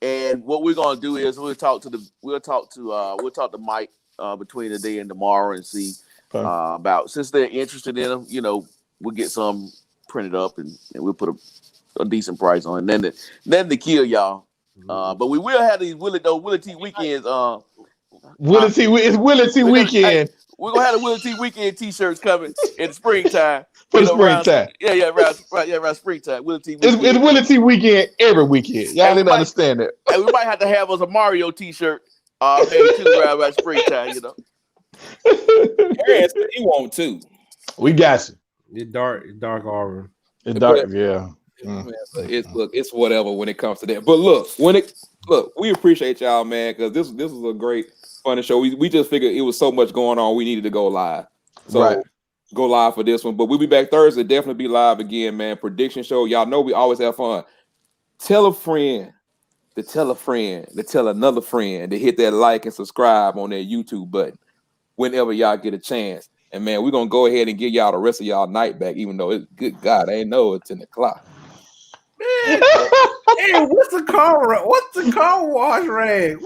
and what we're gonna do is we'll talk to Mike between today and tomorrow and see about, since they're interested in them. You know, we'll get some printed up and we'll put a decent price on it. Then to kill y'all. But we will have these Willie T weekends. It's Willie T weekend. We're gonna have the Willie T weekend T-shirts coming in the springtime. For the springtime. Around springtime. Willie T weekend. It's Willie T weekend every weekend. Y'all didn't understand that. And we might have to have us a Mario T-shirt maybe too around springtime, you know. He won't too. We got you. It's dark Auburn. It's dark, yeah. It's whatever when it comes to that. But look, we appreciate y'all, man, because this is a great funny show. We just figured it was so much going on, we needed to go live. So go live for this one. But we'll be back Thursday. Definitely be live again, man. Prediction show. Y'all know we always have fun. Tell a friend to tell a friend to tell another friend to hit that like and subscribe on that YouTube button whenever y'all get a chance. And man, we're gonna go ahead and give y'all the rest of y'all night back, even though it's good God, I ain't know it's 10 o'clock. Man, hey, what's the car wash rag?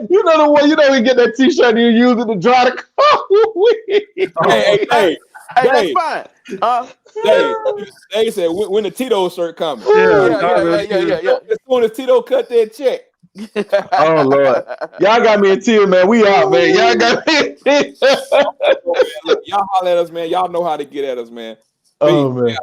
You know the one, we get that T-shirt and you use it to dry the car with. Hey, that's fine. They said when the Tito shirt coming. Yeah. As soon as Tito cut that check. Oh Lord, y'all got me in tears, man. We out, man. Y'all got me in tears. Y'all holler at us, man. Y'all know how to get at us, man. Oh man.